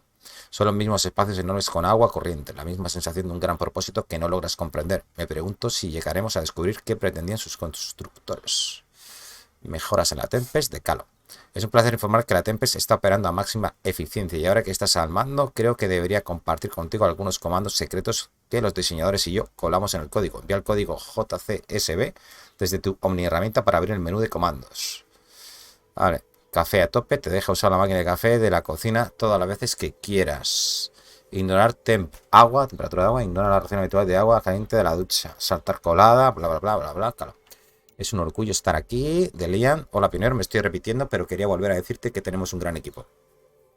Son los mismos espacios enormes con agua corriente, la misma sensación de un gran propósito que no logras comprender. Me pregunto si llegaremos a descubrir qué pretendían sus constructores. Mejoras en la Tempest de Calo. Es un placer informar que la Tempest está operando a máxima eficiencia y ahora que estás al mando, creo que debería compartir contigo algunos comandos secretos que los diseñadores y yo colamos en el código. Envía el código JCSB desde tu omniherramienta para abrir el menú de comandos. Vale. Café a tope, te deja usar la máquina de café de la cocina todas las veces que quieras. Ignorar agua, temperatura de agua, ignora la ración habitual de agua caliente de la ducha. Saltar colada, bla, bla, bla, bla, bla, claro. Es un orgullo estar aquí, de Lian. Hola, pionero, me estoy repitiendo, pero quería volver a decirte que tenemos un gran equipo.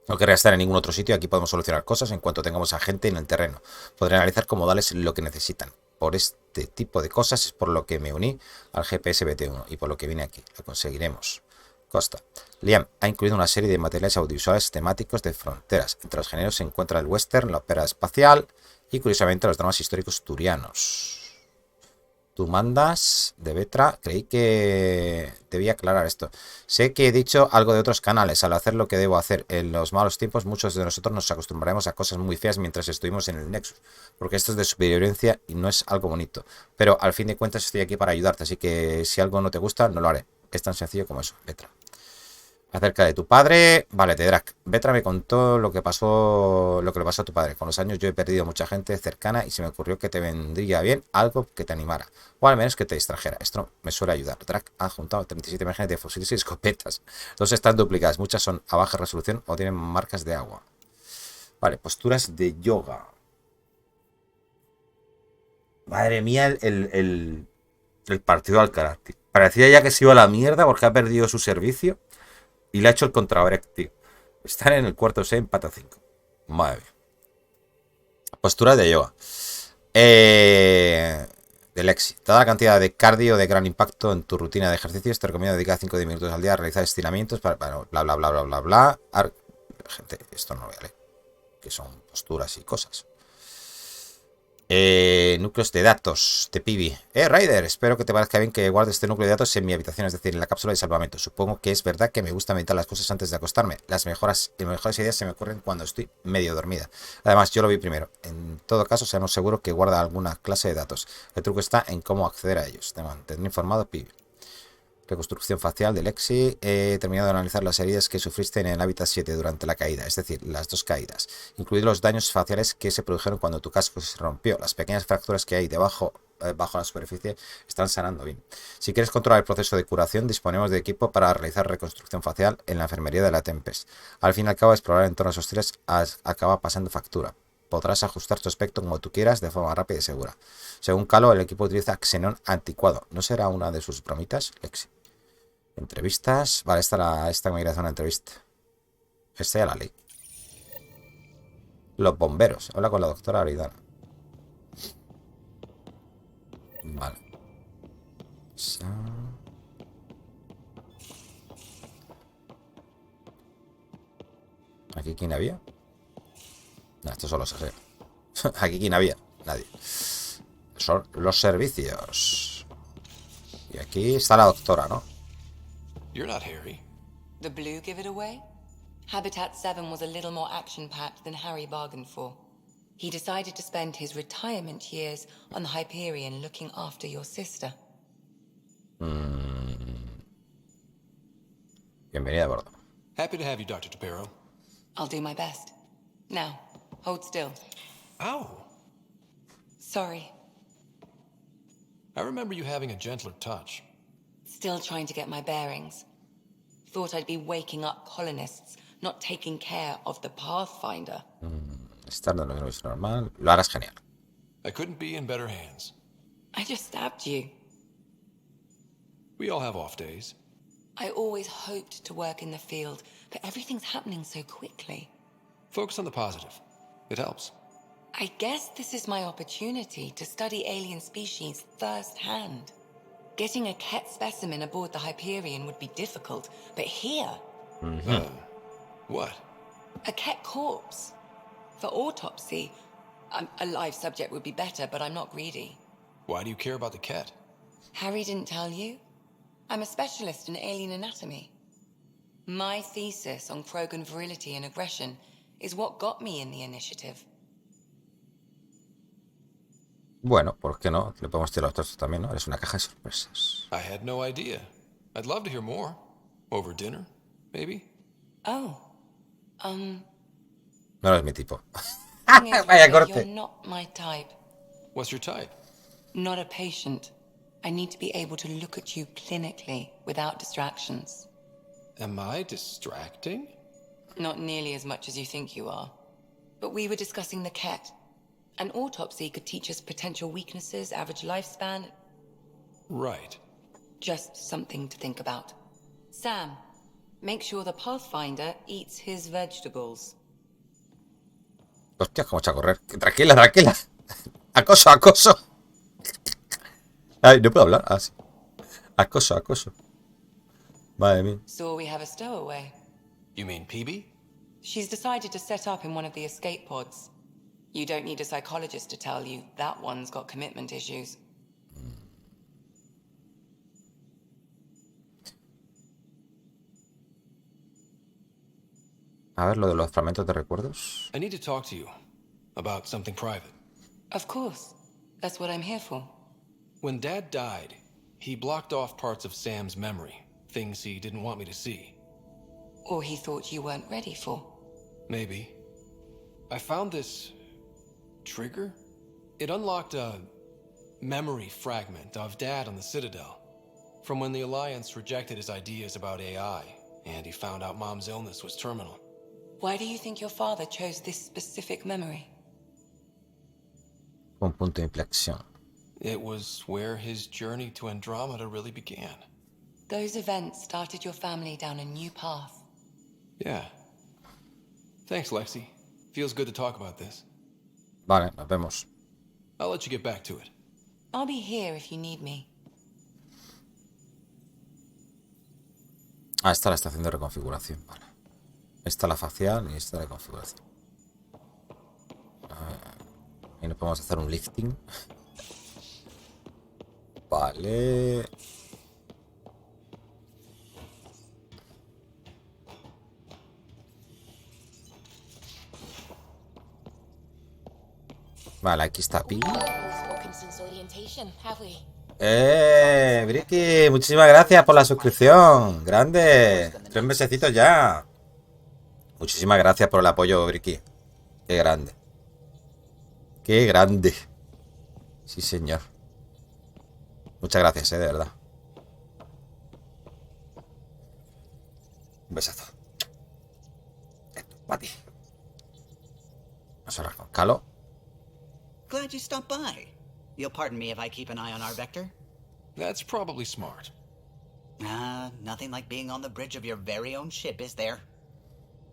No querría estar en ningún otro sitio, aquí podemos solucionar cosas en cuanto tengamos a gente en el terreno. Podré analizar cómo darles lo que necesitan. Por este tipo de cosas es por lo que me uní al GPS BT1 y por lo que vine aquí. Lo conseguiremos. Costa. Liam ha incluido una serie de materiales audiovisuales temáticos de fronteras. Entre los géneros se encuentra el western, la ópera espacial y curiosamente los dramas históricos turianos. Tú mandas de Vetra. Creí que debía aclarar esto. Sé que he dicho algo de otros canales. Al hacer lo que debo hacer en los malos tiempos, muchos de nosotros nos acostumbraremos a cosas muy feas mientras estuvimos en el Nexus. Porque esto es de supervivencia y no es algo bonito. Pero al fin de cuentas estoy aquí para ayudarte. Así que si algo no te gusta, no lo haré. Es tan sencillo como eso, Vetra. Acerca de tu padre, vale, Tedrak. Vetra me contó lo que le pasó a tu padre. Con los años yo he perdido mucha gente cercana y se me ocurrió que te vendría bien algo que te animara. O al menos que te distrajera. Esto me suele ayudar. Tedrak ha juntado 37 imágenes de fusiles y escopetas. Dos están duplicadas. Muchas son a baja resolución o tienen marcas de agua. Vale, posturas de yoga. Madre mía, el partido al carácter. Parecía ya que se iba a la mierda porque ha perdido su servicio. Y le ha hecho el contrabreak, tío. Están en el cuarto 6, empata 5. Madre mía. Postura de yoga. De Lexi. Dada la cantidad de cardio de gran impacto en tu rutina de ejercicios, te recomiendo dedicar 5 minutos al día a realizar estiramientos para bla, bla, bla, bla, bla, bla. Gente, esto no lo voy a leer. Que son posturas y cosas. Núcleos de datos de Pibi. Ryder, espero que te parezca bien que guarde este núcleo de datos en mi habitación, es decir, en la cápsula de salvamento. Supongo que es verdad que me gusta meditar las cosas antes de acostarme. Las mejores ideas se me ocurren cuando estoy medio dormida. Además, yo lo vi primero. En todo caso, seamos seguros que guarda alguna clase de datos. El truco está en cómo acceder a ellos. Te mantendré informado, Pibi. Reconstrucción facial de Lexi. He terminado de analizar las heridas que sufriste en el hábitat 7 durante la caída, es decir, las dos caídas, incluidos los daños faciales que se produjeron cuando tu casco se rompió. Las pequeñas fracturas que hay bajo la superficie están sanando bien. Si quieres controlar el proceso de curación, disponemos de equipo para realizar reconstrucción facial en la enfermería de la Tempest. Al fin y al cabo, explorar entornos hostiles acaba pasando factura. Podrás ajustar tu aspecto como tú quieras de forma rápida y segura. Según Calo, el equipo utiliza xenón anticuado. ¿No será una de sus bromitas, Lexi? Entrevistas. Vale, esta me quiere hacer una entrevista. Esta ya la ley. Los bomberos. Habla con la doctora Aridana. Vale. ¿Aquí quién había? No, esto solo se hace. Aquí quién había. Nadie. Son los servicios. Y aquí está la doctora, ¿no? You're not Harry. The blue give it away? Habitat 7 was a little more action-packed than Harry bargained for. He decided to spend his retirement years on the Hyperion looking after your sister. Bienvenida a bordo. Happy to have you, Dr. Tapero. I'll do my best. Now, hold still. Ow! Sorry. I remember you having a gentler touch. Still trying to get my bearings. Thought I'd be waking up colonists, not taking care of the Pathfinder. Estar de lo es normal. Lo harás genial. I couldn't be in better hands. I just stabbed you. We all have off days. I always hoped to work in the field, but everything's happening so quickly. Focus on the positive. It helps. I guess this is my opportunity to study alien species firsthand. Getting a Ket specimen aboard the Hyperion would be difficult, but here... What? A Ket corpse. For autopsy, a live subject would be better, but I'm not greedy. Why do you care about the cat? Harry didn't tell you? I'm a specialist in alien anatomy. My thesis on Krogan virility and aggression is what got me in the initiative. Bueno, ¿por qué no? Le podemos tirar los trozos también, ¿no? Eres una caja de sorpresas. I had no idea. I'd love to hear more. Over dinner, maybe? Oh, No eres mi tipo. thing is, Vaya Ray, corte. you're not my type. What's your type? Not a patient. I need to be able to look at you clinically without distractions. Am I distracting? Not nearly as much as you think you are. But we were discussing the Ket. An autopsy could teach us potential weaknesses, average lifespan. Right. Just something to think about. Sam, make sure the Pathfinder eats his vegetables. Hostia, cómo echa a correr. Tranquila, tranquila. Acoso, acoso. Ay, no puedo hablar. Ah, sí. Acoso, acoso. Madre mía. So we have a stowaway. You mean PB? She's decided to set up in one of the escape pods. You don't need a psychologist to tell you that one's got commitment issues. A ver, lo de los fragmentos de recuerdos. I need to talk to you about something private. Of course. That's what I'm here for. When Dad died, he blocked off parts of Sam's memory, things he didn't want me to see. Or he thought you weren't ready for. Maybe. I found this trigger. It unlocked a memory fragment of Dad on the Citadel, from when the Alliance rejected his ideas about AI, and he found out Mom's illness was terminal. Why do you think your father chose this specific memory? Un punto de inflexión. It was where his journey to Andromeda really began. Those events started your family down a new path. Yeah. Thanks, Lexi. Feels good to talk about this. Vale, nos vemos. I'll let you get back to it. I'll be here if you need me. Ah, esta la estación de reconfiguración. Vale. Esta la facial y esta la configuración. Ahí nos podemos hacer un lifting. Vale. Vale, aquí está Pi. Briki, muchísimas gracias por la suscripción. Grande. 3 mesecitos ya. Muchísimas gracias por el apoyo, Briki. Qué grande. Qué grande. Sí, señor. Muchas gracias, de verdad. Un besazo. Esto, para ti. Vamos a hablar con Calo. Glad you stopped by. You'll pardon me if I keep an eye on our vector. That's probably smart. Nothing like being on the bridge of your very own ship, is there?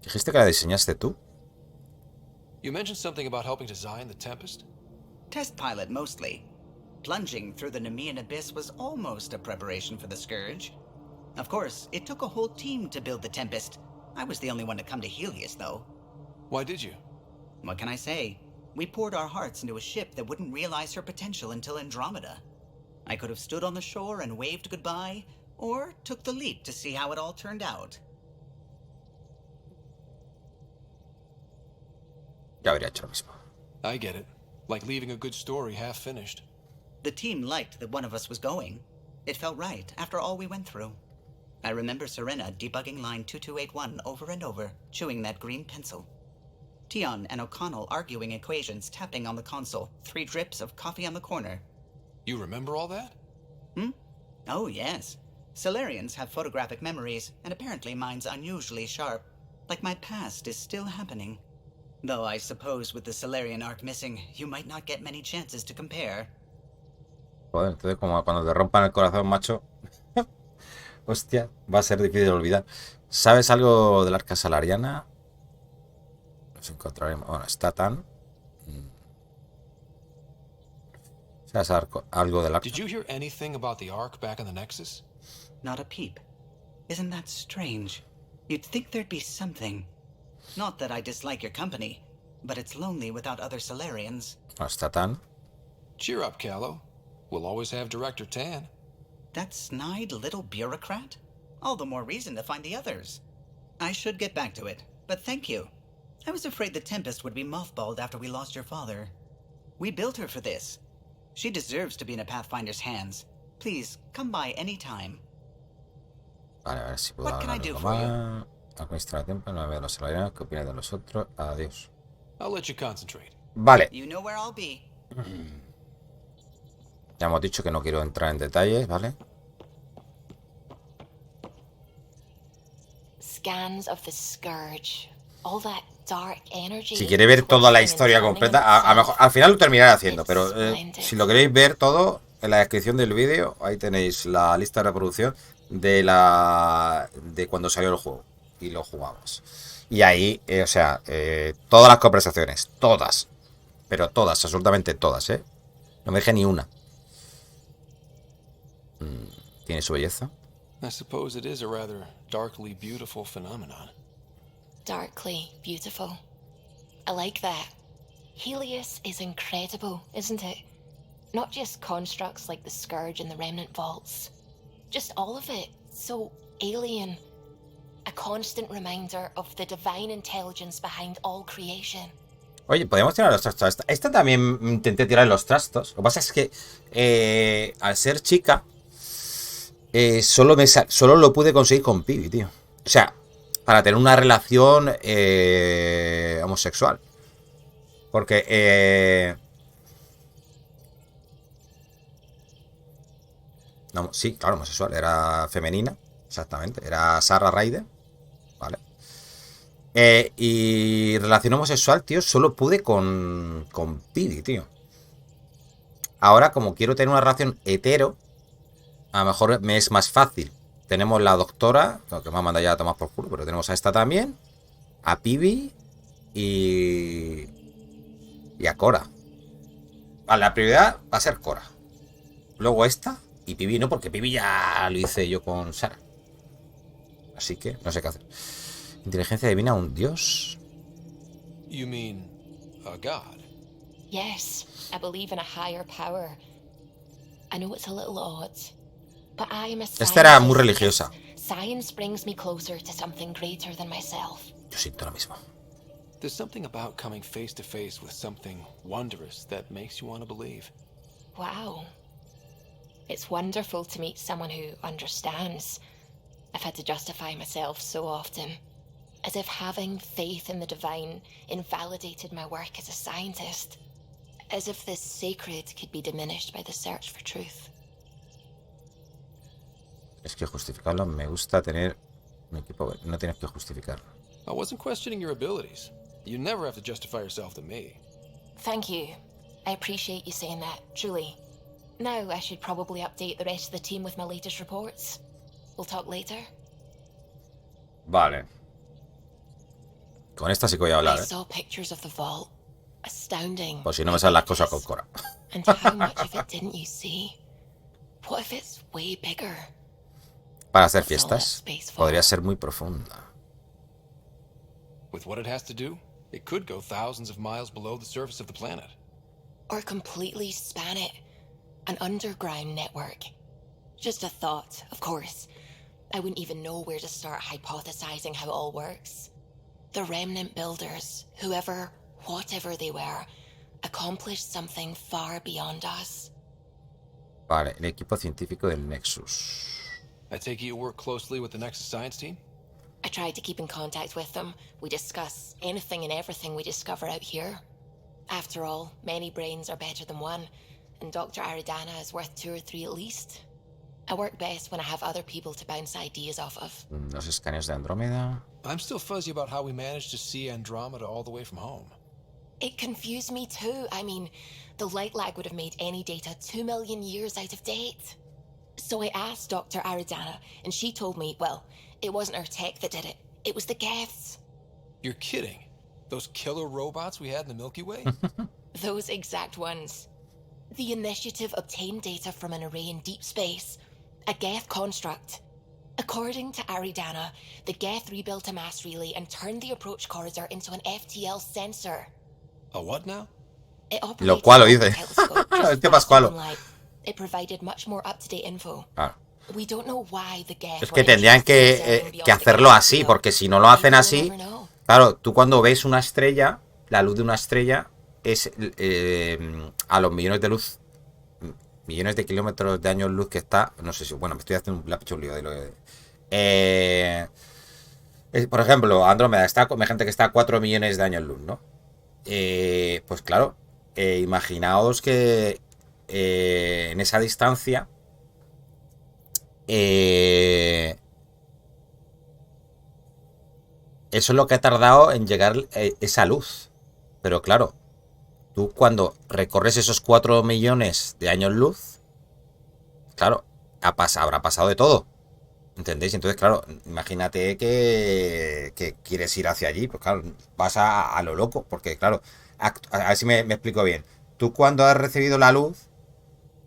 ¿Dijiste que la diseñaste tú? You mentioned something about helping design the Tempest? Test pilot, mostly. Plunging through the Nemean abyss was almost a preparation for the Scourge. Of course, it took a whole team to build the Tempest. I was the only one to come to Helios, though. Why did you? What can I say? We poured our hearts into a ship that wouldn't realize her potential until Andromeda. I could have stood on the shore and waved goodbye, or took the leap to see how it all turned out. Ya habría hecho lo mismo. I get it. Like leaving a good story half-finished. The team liked that one of us was going. It felt right, after all we went through. I remember Serena debugging line 2281 over and over, chewing that green pencil. Tion and O'Connell arguing equations, tapping on the console, 3 drips of coffee on the corner. You remember all that? Oh, yes. Solarians have photographic memories, and apparently mine's unusually sharp. Like my past is still happening. Though I suppose with the Solarian arc missing, you might not get many chances to compare. Joder, entonces como cuando te rompan el corazón, macho. Hostia, va a ser difícil de olvidar. ¿Sabes algo del arca salariana? Nos encontraremos. Bueno, está tan. ¿Sabes algo del arca? Did you hear anything about the Ark back in the Nexus? Not a peep. Isn't that strange? You'd think there'd be something. Not that I dislike your company, but it's lonely without other Solarians. No, está tan. Cheer up, Callow. We'll always have Director Tan. That snide little bureaucrat? All the more reason to find the others. I should get back to it, but thank you. I was afraid the Tempest would be mothballed after we lost your father. We built her for this. She deserves to be in a Pathfinder's hands. Please, come by any time. Vale, a ver si puedo What can I hablar do algo for you? más. Administrar tiempo, no veo los salarios. ¿Qué opinas de nosotros? Adiós. I'll let you concentrate. Vale. You know where I'll be. Ya hemos dicho que no quiero entrar en detalles, ¿vale? Scans of the Scourge. All that dark energy. Si queréis ver toda la historia completa, a mejor, al final lo terminaré haciendo, pero si lo queréis ver todo, en la descripción del vídeo, ahí tenéis la lista de reproducción de cuando salió el juego y lo jugamos. Y ahí, o sea, todas las conversaciones, todas, pero todas, absolutamente todas, no me dejé ni una. Tiene su belleza. I suppose it is a rather darkly beautiful phenomenon. Darkly beautiful. I like that. Helios is incredible, isn't it? Not just constructs like the Scourge and the Remnant Vaults. Just all of it. So alien. A constant reminder of the divine intelligence behind all creation. Oye, podemos tirar los trastos. Esta también intenté tirar los trastos. Lo que pasa es que al ser chica, solo lo pude conseguir con Pibi, tío. O sea, para tener una relación homosexual. Porque no, sí, claro, homosexual. Era femenina, exactamente. Era Sarah Ryder, ¿vale? Y relación homosexual, tío, solo pude con Pibi, tío. Ahora, como quiero tener una relación hetero, a lo mejor me es más fácil. Tenemos la doctora, que me ha mandado ya a tomar por culo, pero tenemos a esta también, a Pibi y a Cora. Vale, la prioridad va a ser Cora. Luego esta y Pibi no, porque Pibi ya lo hice yo con Sara. Así que no sé qué hacer. Inteligencia divina, un dios. You mean a god? Yes, I believe in a higher power. I know it's a little odd, but I am a scientist. Esta era muy religiosa. Science brings me closer to something greater than myself. Yo siento lo mismo. There's something about coming face to face with something wondrous that makes you want to believe. Wow. It's wonderful to meet someone who understands. I've had to justify myself so often. As if having faith in the divine invalidated my work as a scientist. As if the sacred could be diminished by the search for truth. Es que justificarlo, me gusta tener un equipo. No tienes que justificarlo. I wasn't questioning your abilities. You never have to justify yourself to me. Thank you. I appreciate you saying that, truly. Now I should probably update the rest of the team with my latest reports. We'll talk later. Vale. Con esta sí que voy a hablar, I ¿eh? saw pictures of the vault. Astounding. Por si no me salen las cosas con Cora. And how much of it didn't you see? What if it's way bigger? Para hacer What's all that fiestas. space for? Podría ser muy profunda. With what it has to do, it could go thousands of miles below the surface of the planet. Or completely span it. An underground network. Just a thought, of course. I wouldn't even know where to start hypothesizing how it all works. The remnant builders, whoever, whatever they were, accomplished something far beyond us. Vale, el equipo científico del Nexus. I take it you work closely with the Nexus science team? I try to keep in contact with them. We discuss anything and everything we discover out here. After all, many brains are better than one, and Dr. Aridana is worth 2 or 3 at least. I work best when I have other people to bounce ideas off of. Los escaneos de Andrómeda. I'm still fuzzy about how we managed to see Andromeda all the way from home. It confused me too. I mean, the light lag would have made any data 2 million years out of date. So I asked Dr. Aridana, and she told me, well, it wasn't her tech that did it. It was the Geths. You're kidding. Those killer robots we had in the Milky Way? Those exact ones. The initiative obtained data from an array in deep space, a Geth construct. According to Aridana, the Geth rebuilt a mass relay and turned the approach corridor into an FTL sensor. A what now? It operated Lo cual lo like a dice. telescope, just El tío faster Pascualo. than light. It provided much more up-to-date info. Claro. We don't know why the Geth Es were que tendrían interested in delving que beyond the hacerlo así, galaxy, porque si no lo hacen we will así, never know. claro, tú cuando ves una estrella, la luz de una estrella es a los millones de luz, millones de kilómetros de años luz que está, no sé si, bueno, me estoy haciendo un lápiz lío de lo que... por ejemplo, Andrómeda está con gente que está a 4 millones de años luz, ¿no? Pues claro, imaginaos que en esa distancia eso es lo que ha tardado en llegar esa luz. Pero claro, tú cuando recorres esos 4 millones de años luz, claro, habrá pasado de todo. ¿Entendéis? Entonces, claro, imagínate que quieres ir hacia allí. Pues claro, vas a lo loco. Porque claro, a ver si me explico bien. Tú cuando has recibido la luz,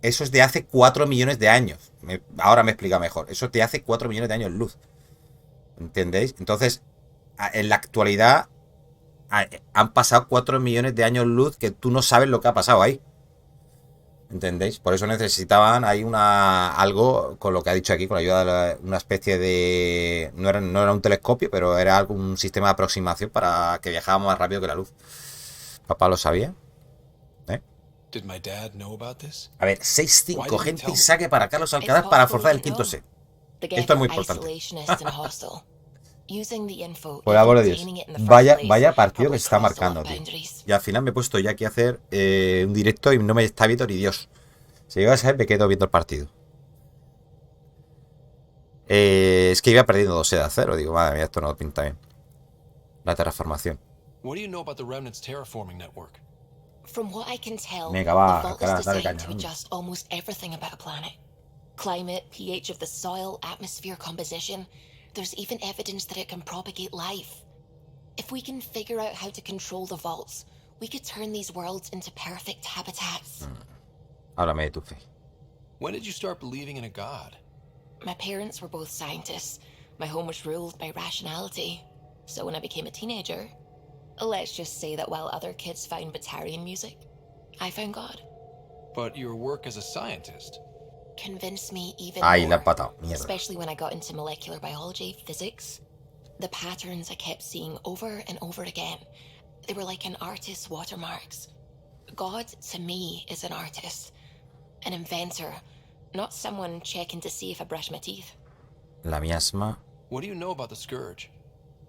eso es de hace 4 millones de años. Ahora me explica mejor. Eso es de hace 4 millones de años luz. ¿Entendéis? Entonces, en la actualidad han pasado 4 millones de años luz que tú no sabes lo que ha pasado ahí. ¿Entendéis? Por eso necesitaban ahí algo, con lo que ha dicho aquí, con la ayuda de una especie de... No era un telescopio, pero era un sistema de aproximación para que viajáramos más rápido que la luz. ¿Papá lo sabía? Did my dad know about this? A ver, 6-5, Why didn't he gente tell y me? saque para Carlos Alcaraz It's para possible forzar el we quinto know. set. The Esto Geth es muy were importante. isolationists and hostile. Using the info, Por el amor de Dios. obtaining it in the first place, Vaya partido que probably se está crossed a lot marcando, of tío. boundaries. Y al final me he puesto ya aquí a hacer un directo y no me está viendo ni Dios. Si llega a saber, me quedo viendo el partido. Es que iba perdiendo 2-0. Digo, madre mía, esto no pinta bien. La terraformación. What do you know about the Remnant's terraforming network? From what I can tell, Venga, va, the vault cara, is dale designed caña, to hombre. adjust almost everything about a planet. Climate, pH of the soil, atmosphere composition. There's even evidence that it can propagate life. If we can figure out how to control the vaults, we could turn these worlds into perfect habitats. Háblame de tu fe. When did you start believing in a god? My parents were both scientists. My home was ruled by rationality. So when I became a teenager, let's just say that while other kids found Batarian music, I found God. But your work as a scientist. Convinced me even Ay, la he more, patado. Mierda. especially when I got into molecular biology, physics. The patterns I kept seeing over and over again, they were like an artist's watermarks. God, to me, is an artist, an inventor, not someone checking to see if I brush my teeth. La miasma. What do you know about the Scourge?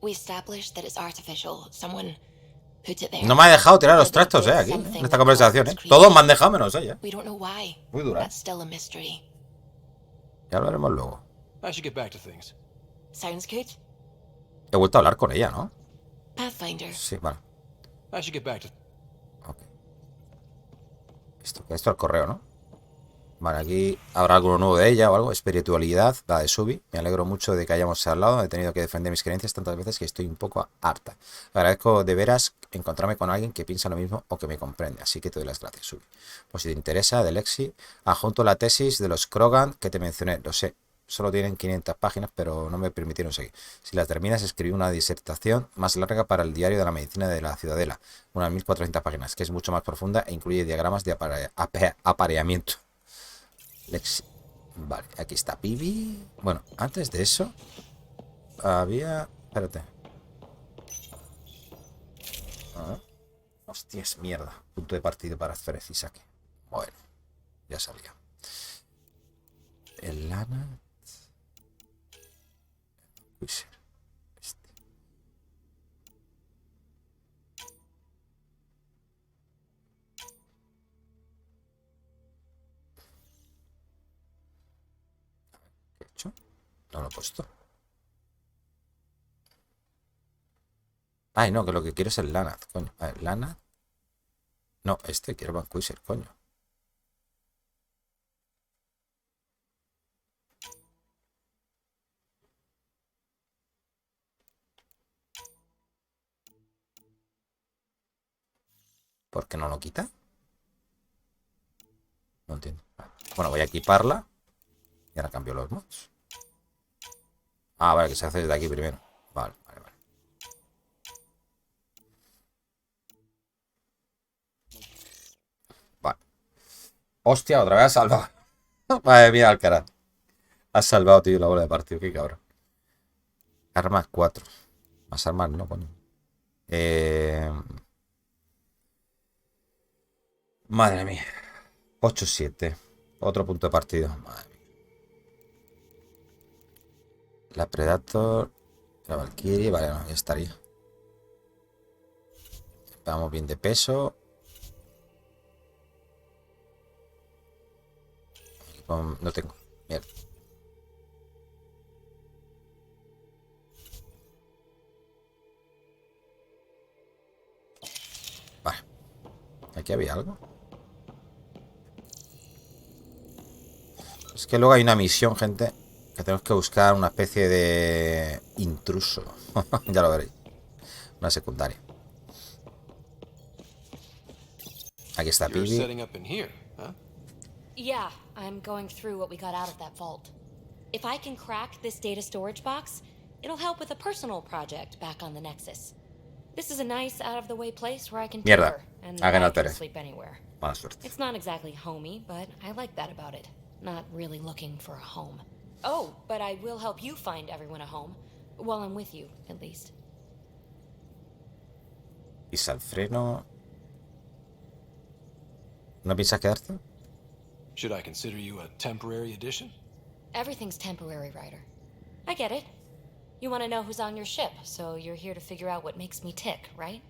We established that it's artificial. Someone put it there. No me ha dejado tirar los Whether it trastos, did aquí, something en esta that conversación, caused its Todos me creation, han dejado menos ella. we don't know why. Muy dura. That's still a mystery. Ya lo veremos luego. I should get back to things. Sounds good? He vuelto a hablar con ella, ¿no? Pathfinder. Sí, vale. I should get back to... Ok. Esto al correo, ¿no? Vale, aquí habrá algo nuevo de ella o algo. Espiritualidad, la de Subi. Me alegro mucho de que hayamos hablado. He tenido que defender mis creencias tantas veces que estoy un poco harta. Agradezco de veras encontrarme con alguien que piensa lo mismo o que me comprende. Así que te doy las gracias, Subi. Pues si te interesa, de Lexi, adjunto la tesis de los Krogan que te mencioné. Lo sé. Solo tienen 500 páginas, pero no me permitieron seguir. Si la terminas, escribí una disertación más larga para el diario de la medicina de la Ciudadela. Unas 1400 páginas, que es mucho más profunda e incluye diagramas de apareamiento. Lexi. Vale, aquí está Pibi. Bueno, antes de eso había... Espérate. Hostias, mierda. Punto de partido para Serás y saque. Bueno, ya salía. El lana. Este. ¿Qué he hecho? No lo he puesto. Ay, no, que lo que quiero es el lana, coño. A ver, lana. No, quiero Vanquisher, coño. ¿Por qué no lo quita? No entiendo. Bueno, voy a equiparla. Y ahora cambio los mods. Ah, vale, que se hace desde aquí primero. Vale, vale, vale. Vale. Hostia, otra vez has salvado. Madre mía, Alcaraz. Has salvado, tío, la bola de partido. Qué cabrón. Armas 4. Más armas, no, coño. Madre mía. 8-7. Otro punto de partido. Madre mía. La Predator. La Valkyrie. Vale, no, ya estaría. Vamos bien de peso. No tengo. Mierda. Vale. Aquí había algo. Es que luego hay una misión, gente, que tenemos que buscar una especie de intruso. Ya lo veréis. Una secundaria. Aquí está You're Pibi. setting up in here, huh? Yeah, I'm going through what we got out of that vault. If I can crack this data storage box, it'll help with a personal project back on the Nexus. This is a nice, out-of-the-way place where I can Mierda. tinker and Hagan I al can Pérez. sleep anywhere. Mala suerte. It's not exactly homey, but I like that about it. Not really looking for a home. Oh, but I will help you find everyone a home. While I'm with you, at least. Pisa el freno. ¿No piensas quedarte? Should I consider you a temporary addition? Everything's temporary, Ryder. I get it. You want to know who's on your ship, so you're here to figure out what makes me tick, right?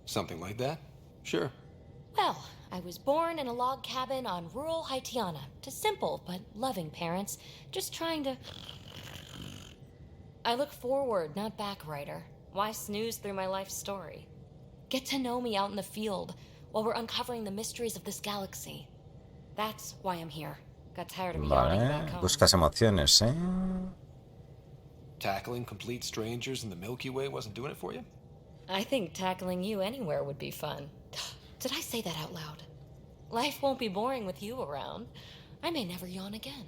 Something like that? Sure. Well, I was born in a log cabin on rural Haitiana to simple but loving parents, just trying to... I look forward, not back, Ryder. Why snooze through my life story? Get to know me out in the field while we're uncovering the mysteries of this galaxy. That's why I'm here. Got tired of yawning back Vale. home. Buscas emociones, ¿eh? Tackling complete strangers in the Milky Way wasn't doing it for you? I think tackling you anywhere would be fun. Did I say that out loud? Life won't be boring with you around. I may never yawn again.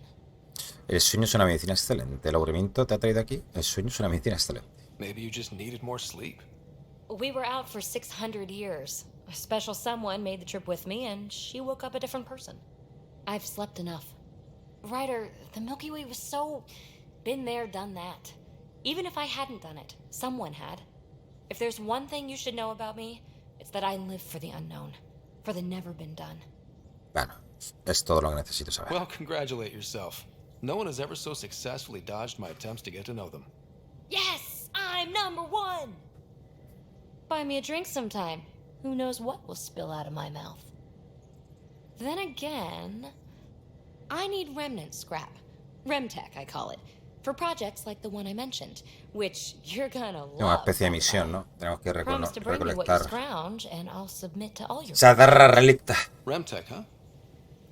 El sueño es una medicina excelente. El aburrimiento te ha traído aquí. El sueño es una medicina excelente. Maybe you just needed more sleep. We were out for 600 years. A special someone made the trip with me, and she woke up a different person. I've slept enough. Ryder, the Milky Way was so... been there, done that. Even if I hadn't done it, someone had. If there's one thing you should know about me, it's that I live for the unknown. For the never been done. Bueno, es todo lo que necesito saber. Well, congratulate yourself. No one has ever so successfully dodged my attempts to get to know them. Yes! I'm #1! Buy me a drink sometime. Who knows what will spill out of my mouth. Then again, I need remnant scrap. Remtech, I call it. For projects like the one I mentioned, which you're gonna love. Una especie de misión, ¿no? Tenemos que Promise to bring me what you recolectar. scrounge, and I'll submit to all your... Chatarra relicta. Remtech, huh?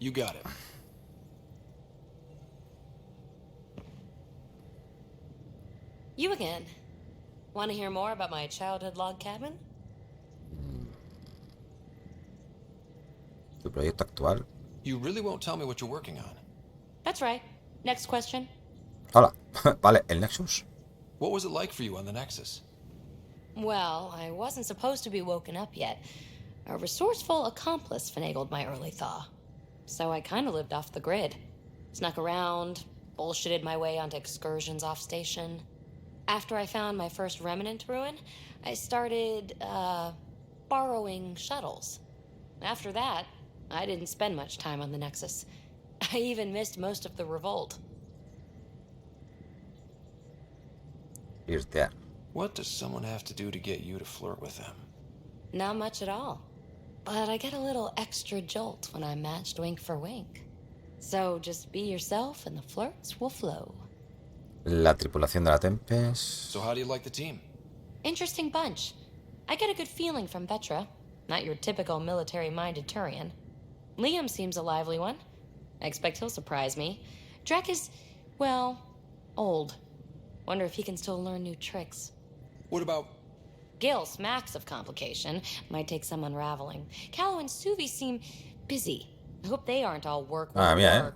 You got it. You again. Want to hear more about my childhood log cabin? Tu proyecto actual. You really won't tell me what you're working on? That's right. Next question. Hola. Vale, el Nexus. What was it like for you on the Nexus? Well, I wasn't supposed to be woken up yet. A resourceful accomplice finagled my early thaw. So I kind of lived off the grid. Snuck around, bullshitted my way onto excursions off station. After I found my first remnant ruin, I started, borrowing shuttles. After that, I didn't spend much time on the Nexus. I even missed most of the revolt. Here's that. What does someone have to do to get you to flirt with them? Not much at all. But I get a little extra jolt when I'm matched wink for wink. So just be yourself and the flirts will flow. La tripulación de la Tempest. So how do you like the team? Interesting bunch. I get a good feeling from Vetra. Not your typical military-minded Turian. Liam seems a lively one. I expect he'll surprise me. Drek is, well, old. Wonder if he can still learn new tricks. What about... Gil smacks of complication. Might take some unraveling. Callow and Suvi seem busy. I hope they aren't all work. Mira,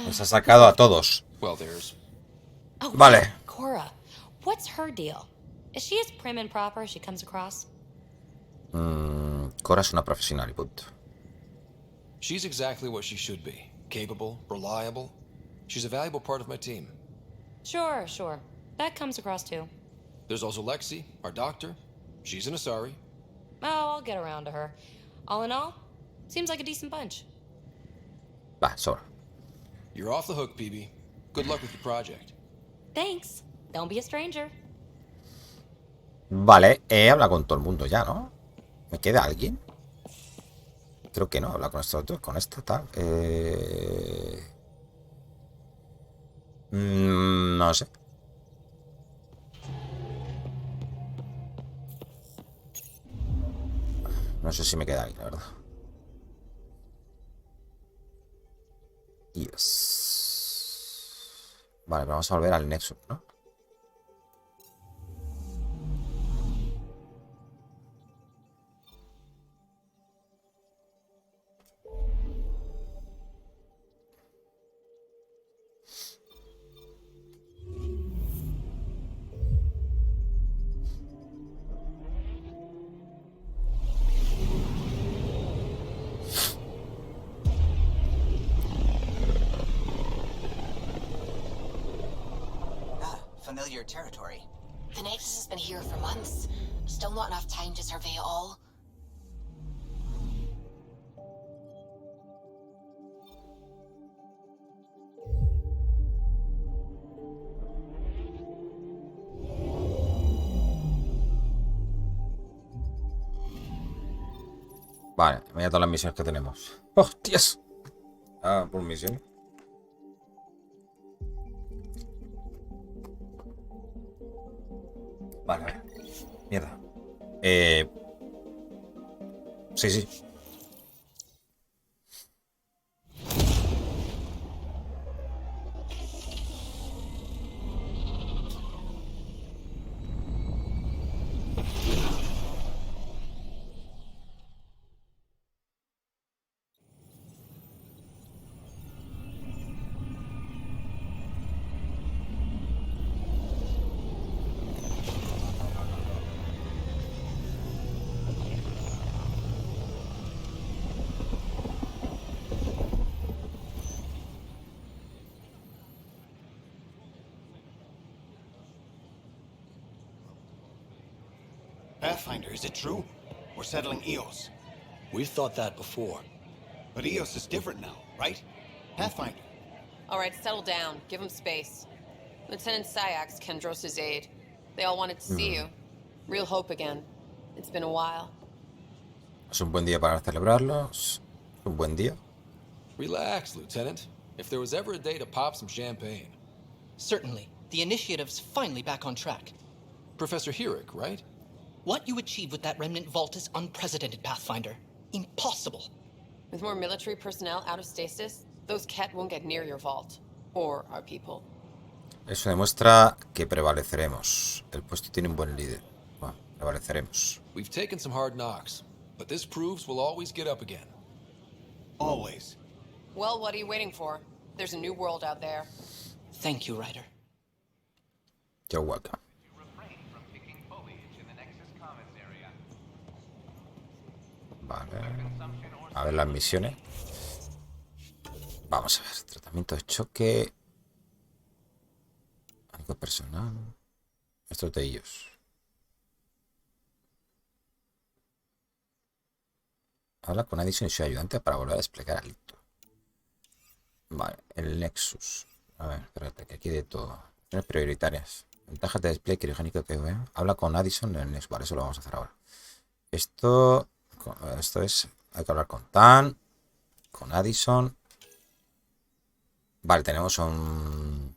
Nos ha sacado a todos. Well, there's... Oh, Vale. Cora. What's her deal? Is she as prim and proper as she comes across? Cora es una profesional y punto. She's exactly what she should be. Capable, reliable. She's a valuable part of my team. Sure. That comes across too. There's also Lexi, our doctor. She's an Asari. Oh, I'll get around to her. All in all, seems like a decent bunch. Va, sobra. You're off the hook, PB. Good luck with your project. Thanks. Don't be a stranger. Vale, he hablado con todo el mundo ya, ¿no? ¿Me queda alguien? Creo que no, habla con estos otros, con esta tal. No sé. No sé si me queda alguien, la verdad. Yes. Vale, vamos a volver al Nexus, ¿no? Familiar territory. The Nexus has been here for months. Still not enough time to survey it all. Vale, mira todas las misiones que tenemos. ¡Hostias! Ah, por misión. Vale. Mierda. Sí. Pathfinder, is it true? We're settling Eos. We've thought that before. But Eos is different now, right? Pathfinder. All right, settle down. Give him space. Lieutenant Syax, Kendros' aide. They all wanted to see you. Real hope again. It's been a while. Es un buen día para celebrarlo. Es un buen día. Relax, Lieutenant. If there was ever a day to pop some champagne. Certainly. The initiative's finally back on track. Professor Herrick, right? What you achieved with that remnant vault is unprecedented, Pathfinder. Impossible. With more military personnel out of stasis, those Ket won't get near your vault. Or our people. Eso demuestra que prevaleceremos. El puesto tiene un buen líder. Bueno, prevaleceremos. We've taken some hard knocks, but this proves we'll always get up again. Always. Well, what are you waiting for? There's a new world out there. Thank you, Ryder. You're welcome. Vale. A ver las misiones. Vamos a ver. Tratamiento de choque. Algo personal. Estos de ellos. Habla con Addison y su ayudante para volver a desplegar al hito. Vale, el Nexus. A ver, espérate, que aquí de todo. Opciones prioritarias. Ventajas de despliegue criogénico de PvE. Habla con Addison en el Nexus. Vale, eso lo vamos a hacer ahora. Esto es... Hay que hablar con Tan. Con Addison. Vale, tenemos un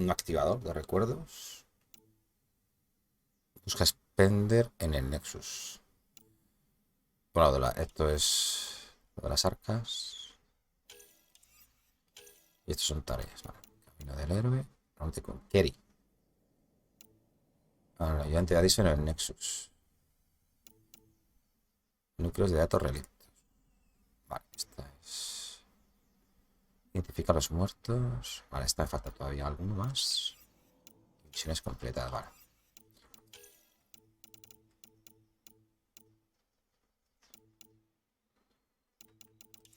activador de recuerdos. Busca Spender en el Nexus. Bueno, esto es lo de las arcas. Y estos son tareas. Vale. Camino del héroe. Realmente con Kerry. Ahora, ayudante de Addison en el Nexus. Núcleos de datos relictos. Vale, esta es. Identifica a los muertos. Vale, esta me falta todavía alguno más. Misiones completadas, vale.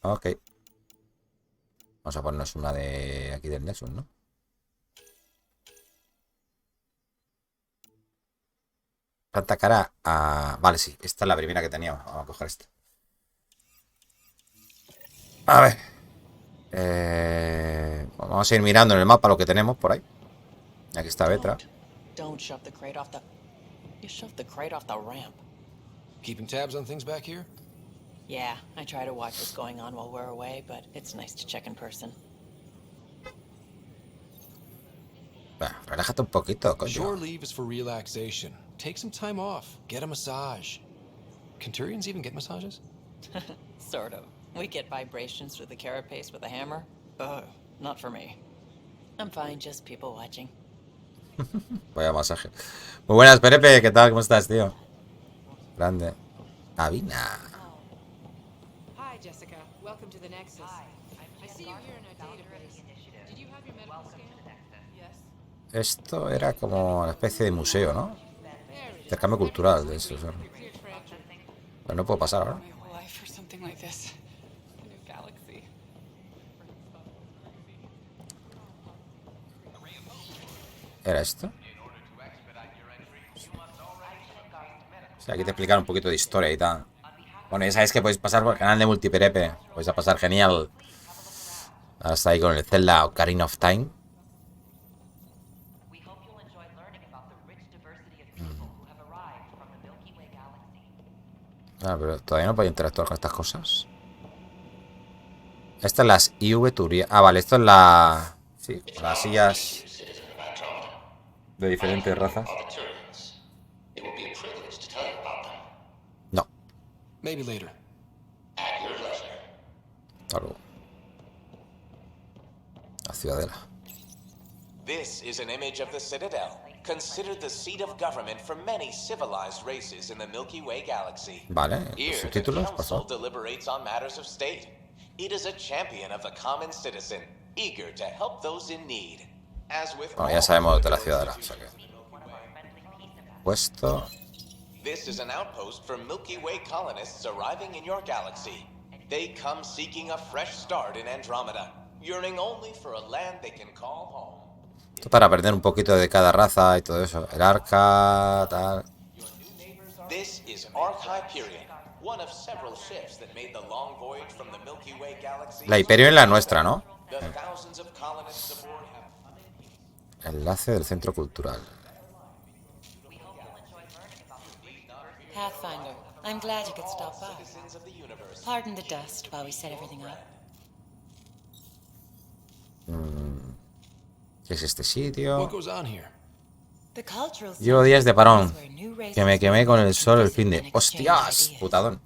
Ok. Vamos a ponernos una de aquí del Nexus, ¿no? Planta cara a... Vale, sí. Esta es la primera que tenía. Vamos a coger esta. A ver. Vamos a ir mirando en el mapa lo que tenemos por ahí. Aquí está Vetra. Don't shove the crate off the... You shoved the crate off the ramp. Keeping tabs on things back here? Yeah, I try to watch what's going on while we're away, but it's nice to check in person. Bueno, relájate un poquito, coño. Shore leave is for relaxation. Take some time off. Get a massage. Can Turians even get massages? Sort of. We get vibrations through the carapace with a hammer. Not for me. I'm fine, just people watching. Vaya masaje. Muy buenas, Perepe. ¿Qué tal? ¿Cómo estás, tío? Grande. Avina. Hi, Jessica. Welcome to the Nexus. I see you here in our database. Did you have your medical scan? Yes. Esto era como una especie de museo, ¿no? Intercambio cultural de eso. Pero no puedo pasar ahora. ¿Era esto? Sí, aquí te explican un poquito de historia y tal. Bueno, ya sabéis que podéis pasar por el canal de Multiperepe. Vais a pasar genial. Ahora está ahí con el Zelda Ocarina of Time. Ah, pero todavía no puedo interactuar con estas cosas. Estas las IV Turia. Ah, vale, esto es la... Sí, las sillas de diferentes razas. No. Maybe later. Algo. La ciudadela. This is an image of the Citadel, considered the seat of government for many civilized races in the Milky Way galaxy. Vale, Here, the subtítulos, por council favor. deliberates on matters of state. It is a champion of the common citizen, eager to help those in need. As with Bueno, ya sabemos de la ciudadela. O sea que... Puesto. This is an outpost for Milky Way colonists arriving in your galaxy. They come seeking a fresh start in Andromeda, yearning only for a land they can call home. Esto para aprender un poquito de cada raza y todo eso. El arca, tal. This is Ark Hyperion, one of several ships that made the long voyage from the Milky Way galaxy. La Hyperion es la nuestra, ¿no? The thousands of colonists aboard have... Enlace del centro cultural. Pathfinder, I'm glad you could stop by. Pardon the dust while we set everything up. ¿Qué es este sitio? What goes on here? The cultural Llevo días de parón. center is where new races Que me quemé con el sol el fin de... and exchange ¡Hostias! ideas. Putadón.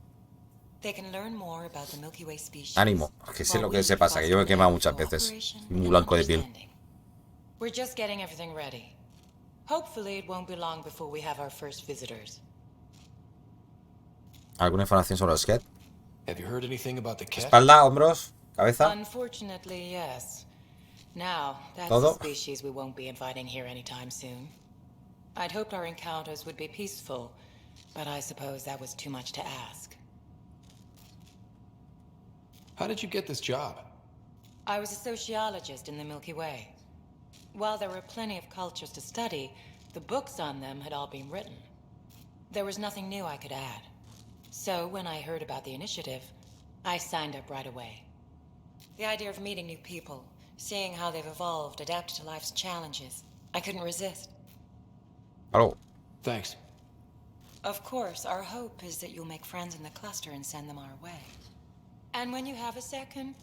They can learn more about the Milky Way species. Ánimo. Que sé lo que se pasa. Que yo me he quemado muchas veces. Muy blanco de piel. We're just getting everything ready. Hopefully it won't be long before we have our first visitors. ¿Alguna información sobre los Ket? Have you heard anything about the cat? Espalda, hombros, cabeza. Unfortunately, yes. Now, that's Todo. a species we won't be inviting here anytime soon. I'd hoped our encounters would be peaceful, but I suppose that was too much to ask. How did you get this job? I was a sociologist in the Milky Way. While there were plenty of cultures to study, the books on them had all been written. There was nothing new I could add. So when I heard about the initiative, I signed up right away. The idea of meeting new people, seeing how they've evolved, adapted to life's challenges, I couldn't resist. Hello. Thanks. Of course, our hope is that you'll make friends in the cluster and send them our way. And when you have a second,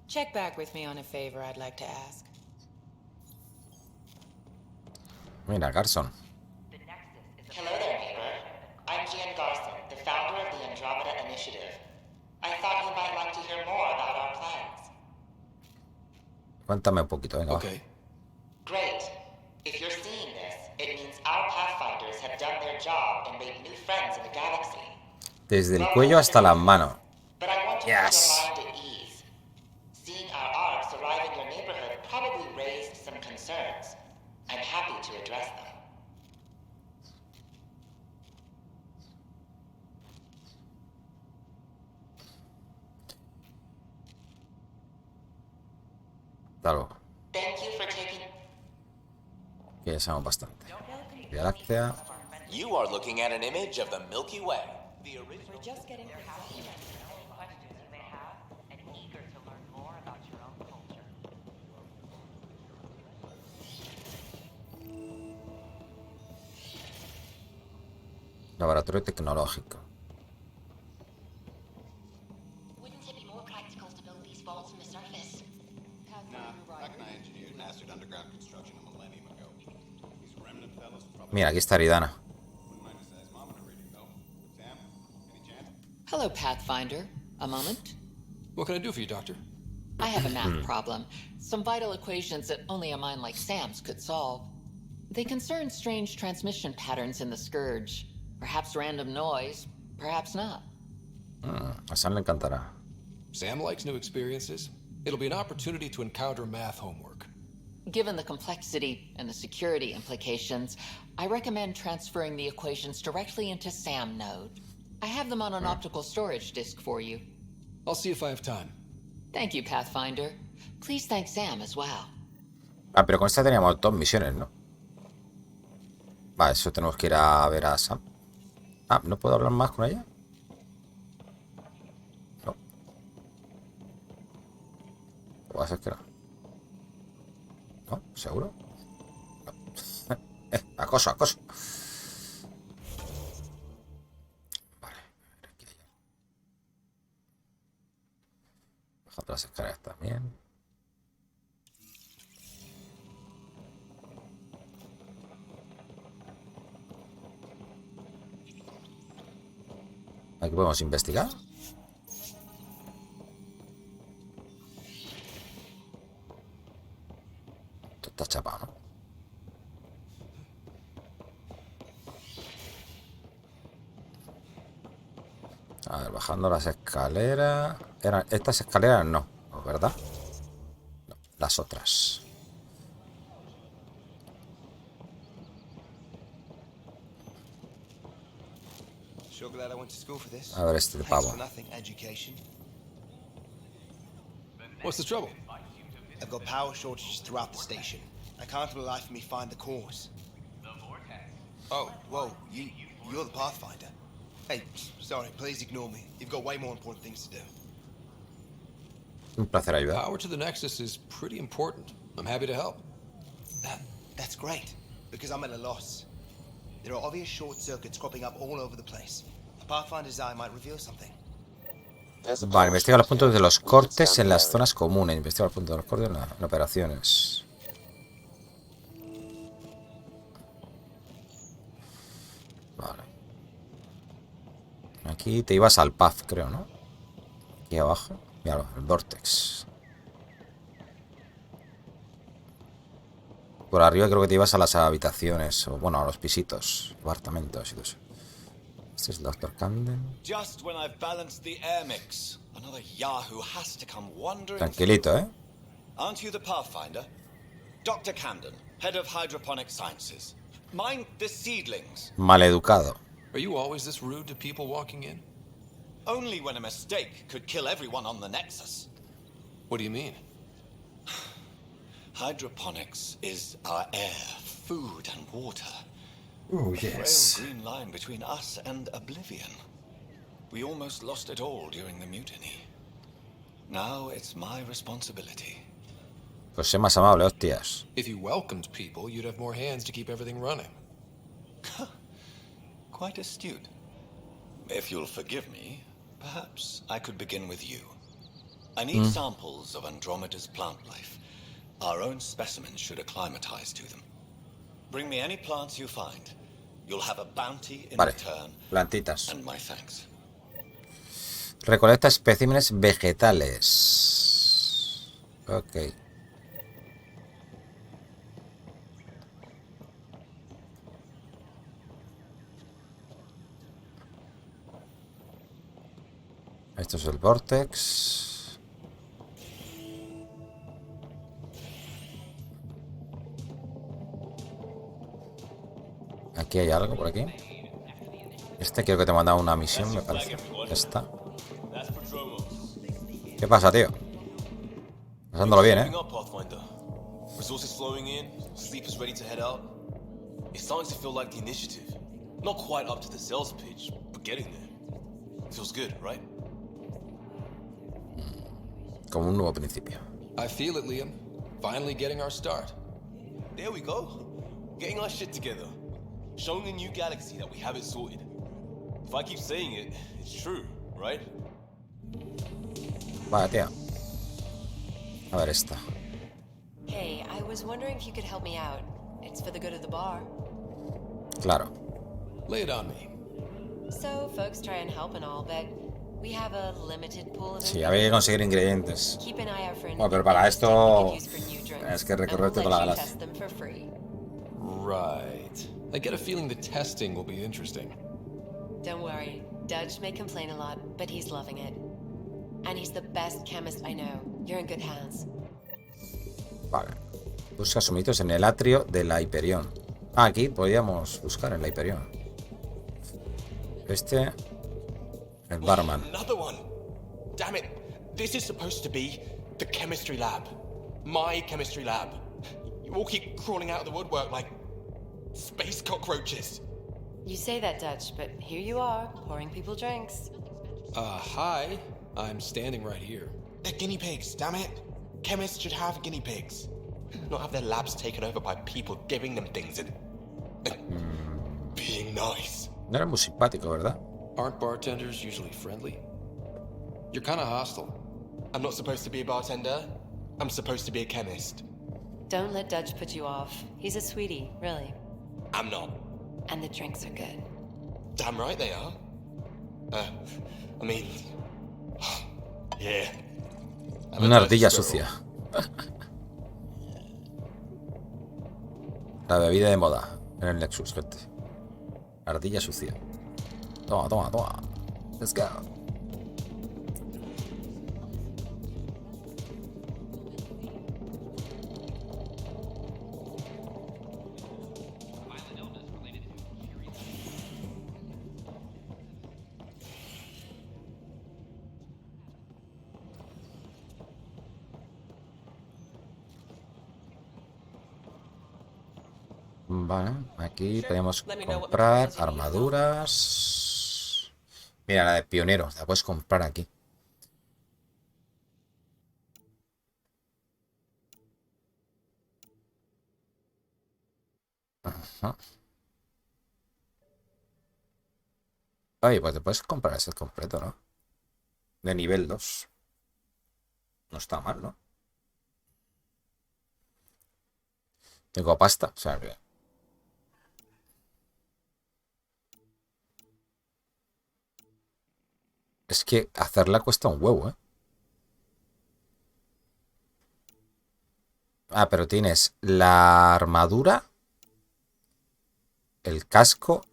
check back with me on a favor I'd like to ask. Mira, Garson. Hello there, neighbor. I'm Gian Garson, the founder of the Andromeda Initiative. I thought you might like to hear more about our plans. Cuéntame un poquito, venga. Okay. Great. If you're seeing this, it means our Pathfinders have done their job and made new friends in the galaxy. Desde el cuello hasta las manos. But I want to put your mind at ease. Seeing our arcs arrive in your neighborhood probably raised some concerns. I'm happy to address them. Claro. Thank you for taking. Que ya sabemos bastante. Vía Láctea. You are looking at an image of the Milky Way. The original. We're just getting Laboratorio tecnológico. Wouldn't it be more practical to build these vaults from the surface? Mira, aquí está Aridana. Hello, Pathfinder. A moment? What can I do for you, Doctor? I have a math problem. Some vital equations that only a mind like Sam's could solve. They concern strange transmission patterns in the Scourge. Perhaps random noise, perhaps not. A Sam le encantará. Sam likes new experiences. It'll be an opportunity to encounter math homework. Given the complexity and the security implications, I recommend transferring the equations directly into SAM node. I have them on an optical storage disk for you. I'll see if I have time. Thank you, Pathfinder. Please thank Sam as well. Ah, pero con esta teníamos 2 misiones, ¿no? Vale, eso tenemos que ir a ver a Sam. Ah, ¿no puedo hablar más con ella? No. ¿O va a ser que no? ¿No? ¿Seguro? No. Acoso, acoso. Vale. Aquí hay. Bajando las escaleras también. Aquí podemos investigar. Esto está chapado, ¿no? A ver, bajando las escaleras. Estas escaleras no, ¿verdad? No, las otras. A ver este de pavo. What's the trouble? I've got power shortages throughout the station. I can't for the life of me find the cause. Oh, whoa, you're the Pathfinder. Hey, sorry, please ignore me. You've got way more important things to do. Un placer ayudar. Power to the Nexus is pretty important. I'm happy to help. That's great, because I'm at a loss. There are obvious short circuits cropping up all over the place. A Pathfinder's eye might reveal something. Vale, investiga los puntos de los cortes en las zonas comunes. Investiga los puntos de los cortes en operaciones. Vale. Aquí te ibas al path, creo, ¿no? Aquí abajo. Míralo, el vortex. Por arriba creo que te ibas a las habitaciones, o bueno, a los pisitos, apartamentos y todo eso. Este es el Dr. Camden. Just when I've balanced the air mix, another Yahoo has to come wandering. Tranquilito, ¿eh? Aren't you the Pathfinder? Dr. Camden, head of hydroponic sciences. Mind the seedlings. Maleducado. Are you always this rude to people walking in? Only when a mistake could kill everyone on the Nexus. What do you mean? Hydroponics is our air, food, and water. Oh, yes. A frail green line between us and oblivion. We almost lost it all during the mutiny. Now it's my responsibility. Pues sé más amable, hostias. If you welcomed people, you'd have more hands to keep everything running. Quite astute. If you'll forgive me, perhaps I could begin with you. I need samples of Andromeda's plant life. Our own specimens should acclimatize to them. Bring me any plants you find. You'll have a bounty in return. Plantitas. And my thanks. Recolecta especímenes vegetales. Ok. Esto es el Vortex. Aquí hay algo por aquí. Este creo que te manda una misión, me parece. Esta. ¿Qué pasa, tío? Pasándolo bien, ¿eh? Resources flowing in, sleepers ready to head out. It's starting to feel like the initiative. Not quite up to the sales pitch, but getting there. Feels good, right? Como un nuevo principio. I feel it, Liam. Finally getting our start. There we go. Getting our shit together. Showing a new galaxy that we have it sorted. If I keep saying it, it's true, right? Vale, tío. A ver esta. Hey, I was wondering if you could help me out. It's for the good of the bar. Claro. Lay it on me. So, folks try and help and all, but we have a limited pool of Sí, había que conseguir ingredientes. Keep an eye out for Bueno, pero para esto use for new drinks, es que and recorrer we'll toda la let you galaxia. test them for free. Right. I get a feeling the testing will be interesting. Don't worry. Dutch may complain a lot, but he's loving it. And he's the best chemist I know. You're in good hands. Vale. Busca sumitos en el atrio de la Hyperion. Ah, aquí podríamos buscar en la Hyperion. Este. El barman. Another one. Damn it. This is supposed to be the chemistry lab. My chemistry lab. You all keep crawling out of the woodwork like space cockroaches. You say that, Dutch, but here you are, pouring people drinks. Hi. I'm standing right here. They're guinea pigs, damn it. Chemists should have guinea pigs. Not have their labs taken over by people giving them things and being nice. No era muy simpático, ¿verdad? Aren't bartenders usually friendly? You're kind of hostile. I'm not supposed to be a bartender. I'm supposed to be a chemist. Don't let Dutch put you off. He's a sweetie, really. I'm not. And the drinks are good. Damn right they are. I mean... yeah. Una ardilla sucia. La bebida de moda en el Nexus, gente. Ardilla sucia. Toma, toma, toma. Let's go. Vale, aquí podemos comprar armaduras. Mira, la de pionero, la puedes comprar aquí. Ajá. Ay, pues te puedes comprar ese completo, ¿no? De nivel 2. No está mal, ¿no? Tengo pasta, o sea que... Es que hacerla cuesta un huevo, ¿eh? Ah, pero tienes la armadura, el casco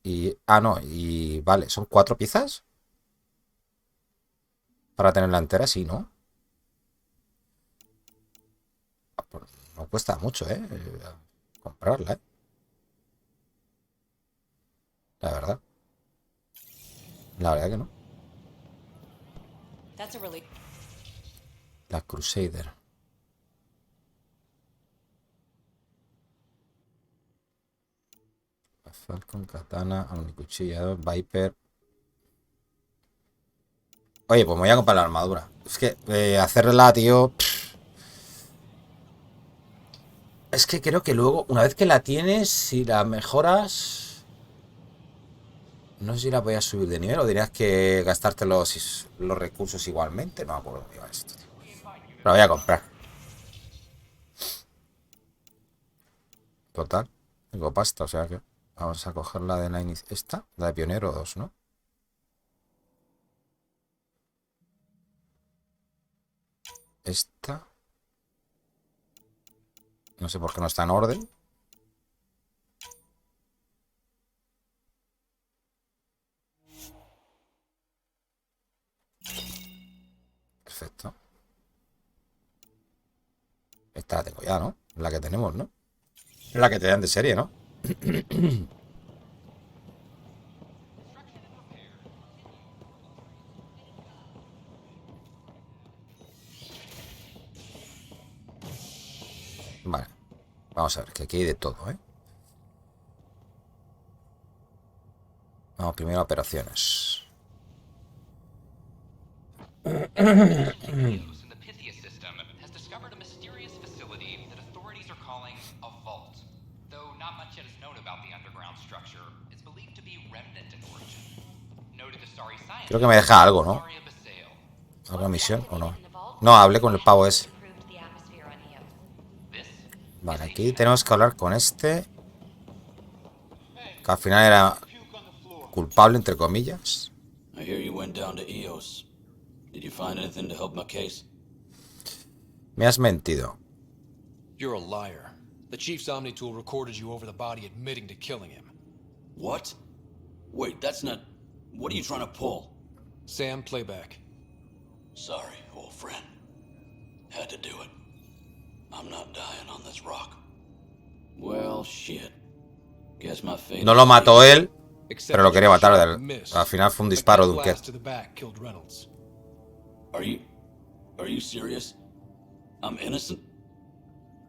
y... Ah, no, y vale, ¿son 4 piezas? Para tenerla entera, sí, ¿no? No cuesta mucho, comprarla, La verdad. La verdad que no. La Crusader. Falcon, Katana, cuchilla, Viper. Oye, pues me voy a comprar la armadura. Es que hacerla, tío... Es que creo que luego, una vez que la tienes, si la mejoras... No sé si la voy a subir de nivel o dirías que gastarte los recursos igualmente. No me acuerdo cómo iba esto, tío. La voy a comprar. Total. Tengo pasta, o sea que... Vamos a coger la de la esta, la de pionero 2, ¿no? Esta. No sé por qué no está en orden. Perfecto. Esta la tengo ya, ¿no? La que tenemos, ¿no? La que te dan de serie, ¿no? Vale. Vamos a ver, que aquí hay de todo, Vamos primero a operaciones. Creo que me deja algo, ¿no? ¿Alguna misión o no? No, hablé con el pavo ese. Vale, aquí tenemos que hablar con este. Que al final era culpable, entre comillas. I hear you went down to EOS. Did you find anything to help my case? Me has mentido. You're a liar. The Chief's Omni tool recorded you over the body admitting to killing him. What? Wait, that's not... What are you trying to pull? Sam, playback. Sorry, old friend. Had to do it. I'm not dying on this rock. Well, shit. Guess my fate... No lo mató él, pero lo quería matar. Al final fue un disparo de un Ket. Are you serious? I'm innocent?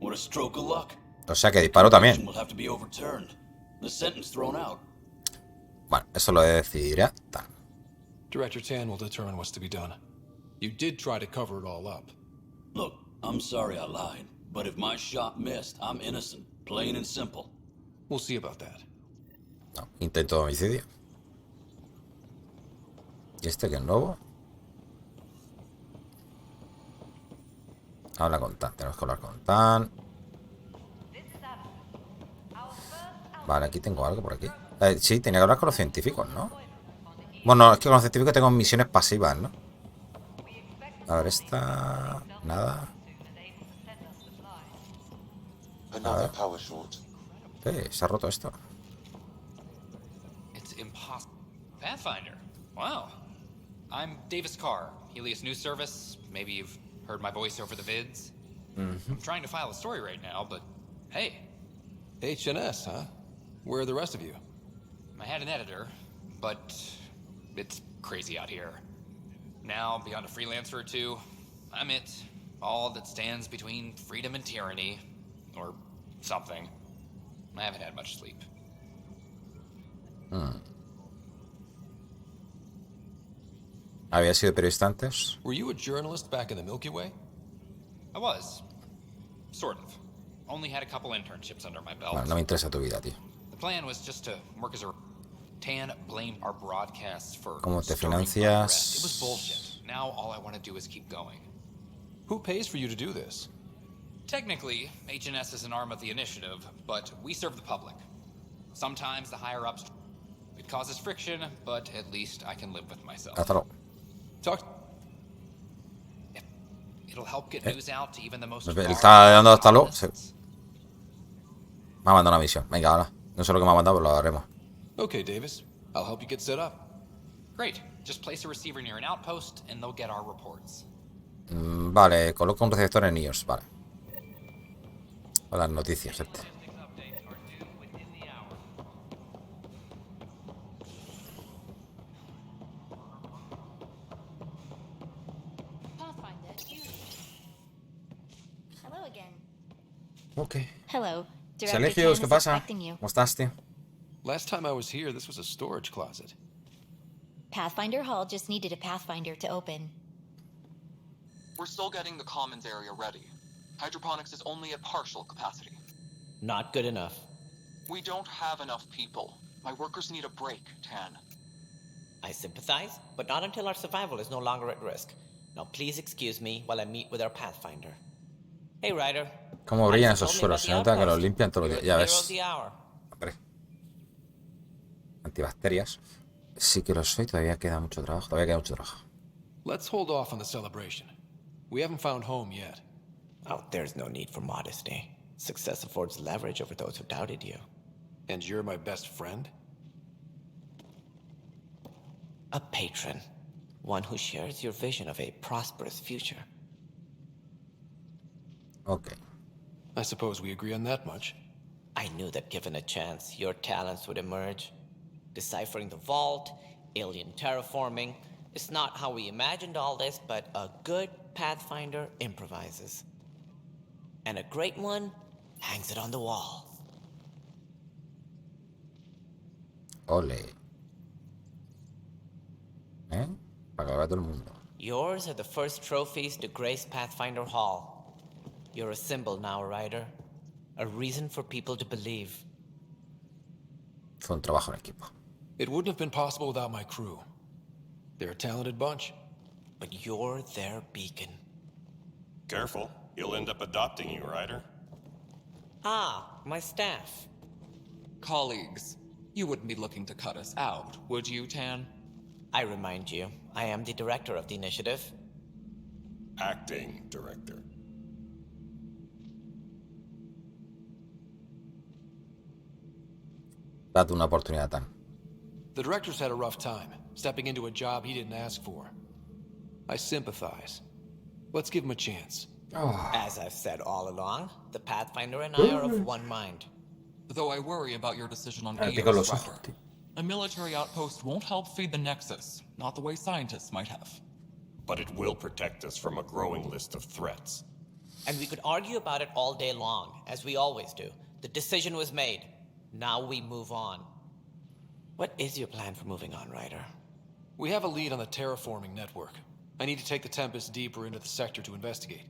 What a stroke of luck. O sea que disparó también. Will have to be overturned. The sentence thrown out. Bueno, eso lo decidirá Tan. Director Tan will determine what's to be done. You did try to cover it all up. Look, I'm sorry I lied, but if my shot missed, I'm innocent. Plain and simple. We'll see about that. No, intento de homicidio. ¿Y este que es nuevo? Habla con Tan, tenemos que hablar con Tan. Vale, aquí tengo algo por aquí. Sí, tenía que hablar con los científicos, ¿no? Bueno, es que con los científicos tengo misiones pasivas, ¿no? A ver, esta... Nada. A ver. Se ha roto esto. It's impossible. Pathfinder. Wow. I'm Davis Carr, Helios News Service. Maybe you've heard my voice over the vids. I'm trying to file a story right now, but hey. HNS, huh? Where are the rest of you? I had an editor, but it's crazy out here. Now, beyond a freelancer or two, I'm it. All that stands between freedom and tyranny. Or something. I haven't had much sleep. ¿Había sido periodista antes? Were you a journalist back in the Milky Way? I was. Sort of. Only had a couple internships under my belt. Bueno, no me interesa tu vida, tío. The plan was just to work as a... Tan blamed our broadcasts for... ¿Cómo te financias? It was bullshit. Now all I want to do is keep going. Who pays for you to do this? Technically, HNS is an arm of the initiative, but we serve the public. Sometimes the higher-ups... It causes friction, but at least I can live with myself. Hasta luego. Talk... It'll help get news out to even the most. Él está dando hasta luego. Sí. Me ha mandado una misión. Venga, ahora. No sé lo que me ha mandado, pero lo haremos. Okay, Davis. I'll help you get set up. Great. Just place a receiver near an outpost and they'll get our reports. Vale, coloca un receptor en iOS. Vale. Las noticias, gente. Ok. Hello. Sergio, ¿qué pasa? ¿Cómo estás, tío? Last time I was here, this was a storage closet. Pathfinder Hall just needed a Pathfinder to open. We're still getting the commons area ready. Hydroponics is only at partial capacity. Not good enough. We don't have enough people. My workers need a break, Tan. I sympathize, but not until our survival is no longer at risk. Now please excuse me while I meet with our Pathfinder. Hey, Ryder. Cómo brillan esos suelos. Se nota que los limpian todos los días. Ya ves. Hombre. Antibacterias. Sí que lo soy. Todavía queda mucho trabajo. Let's hold off on the celebration. We haven't found home yet. Oh, there's no need for modesty. Success affords leverage over those who doubted you. And you're my best friend? A patron. One who shares your vision of a prosperous future. Okay. I suppose we agree on that much. I knew that given a chance, your talents would emerge. Deciphering the vault, alien terraforming. It's not how we imagined all this, but a good Pathfinder improvises. And a great one hangs it on the wall. Ole. Para que vea todo el mundo. Yours are the first trophies to grace Pathfinder Hall. You're a symbol now, Ryder. A reason for people to believe. Fue un trabajo en equipo. It wouldn't have been possible without my crew. They're a talented bunch. But you're their beacon. Careful. He'll end up adopting you, Ryder. Ah, my staff. Colleagues, you wouldn't be looking to cut us out, would you, Tan? I remind you, I am the director of the initiative. Acting director. Date una oportunidad, Tan. The director's had a rough time, stepping into a job he didn't ask for. I sympathize. Let's give him a chance. As I've said all along, the Pathfinder and I are of one mind. Though I worry about your decision on Ryder. A military outpost won't help feed the Nexus, not the way scientists might have. But it will protect us from a growing list of threats. And we could argue about it all day long, as we always do. The decision was made. Now we move on. What is your plan for moving on, Ryder? We have a lead on the terraforming network. I need to take the Tempest deeper into the sector to investigate.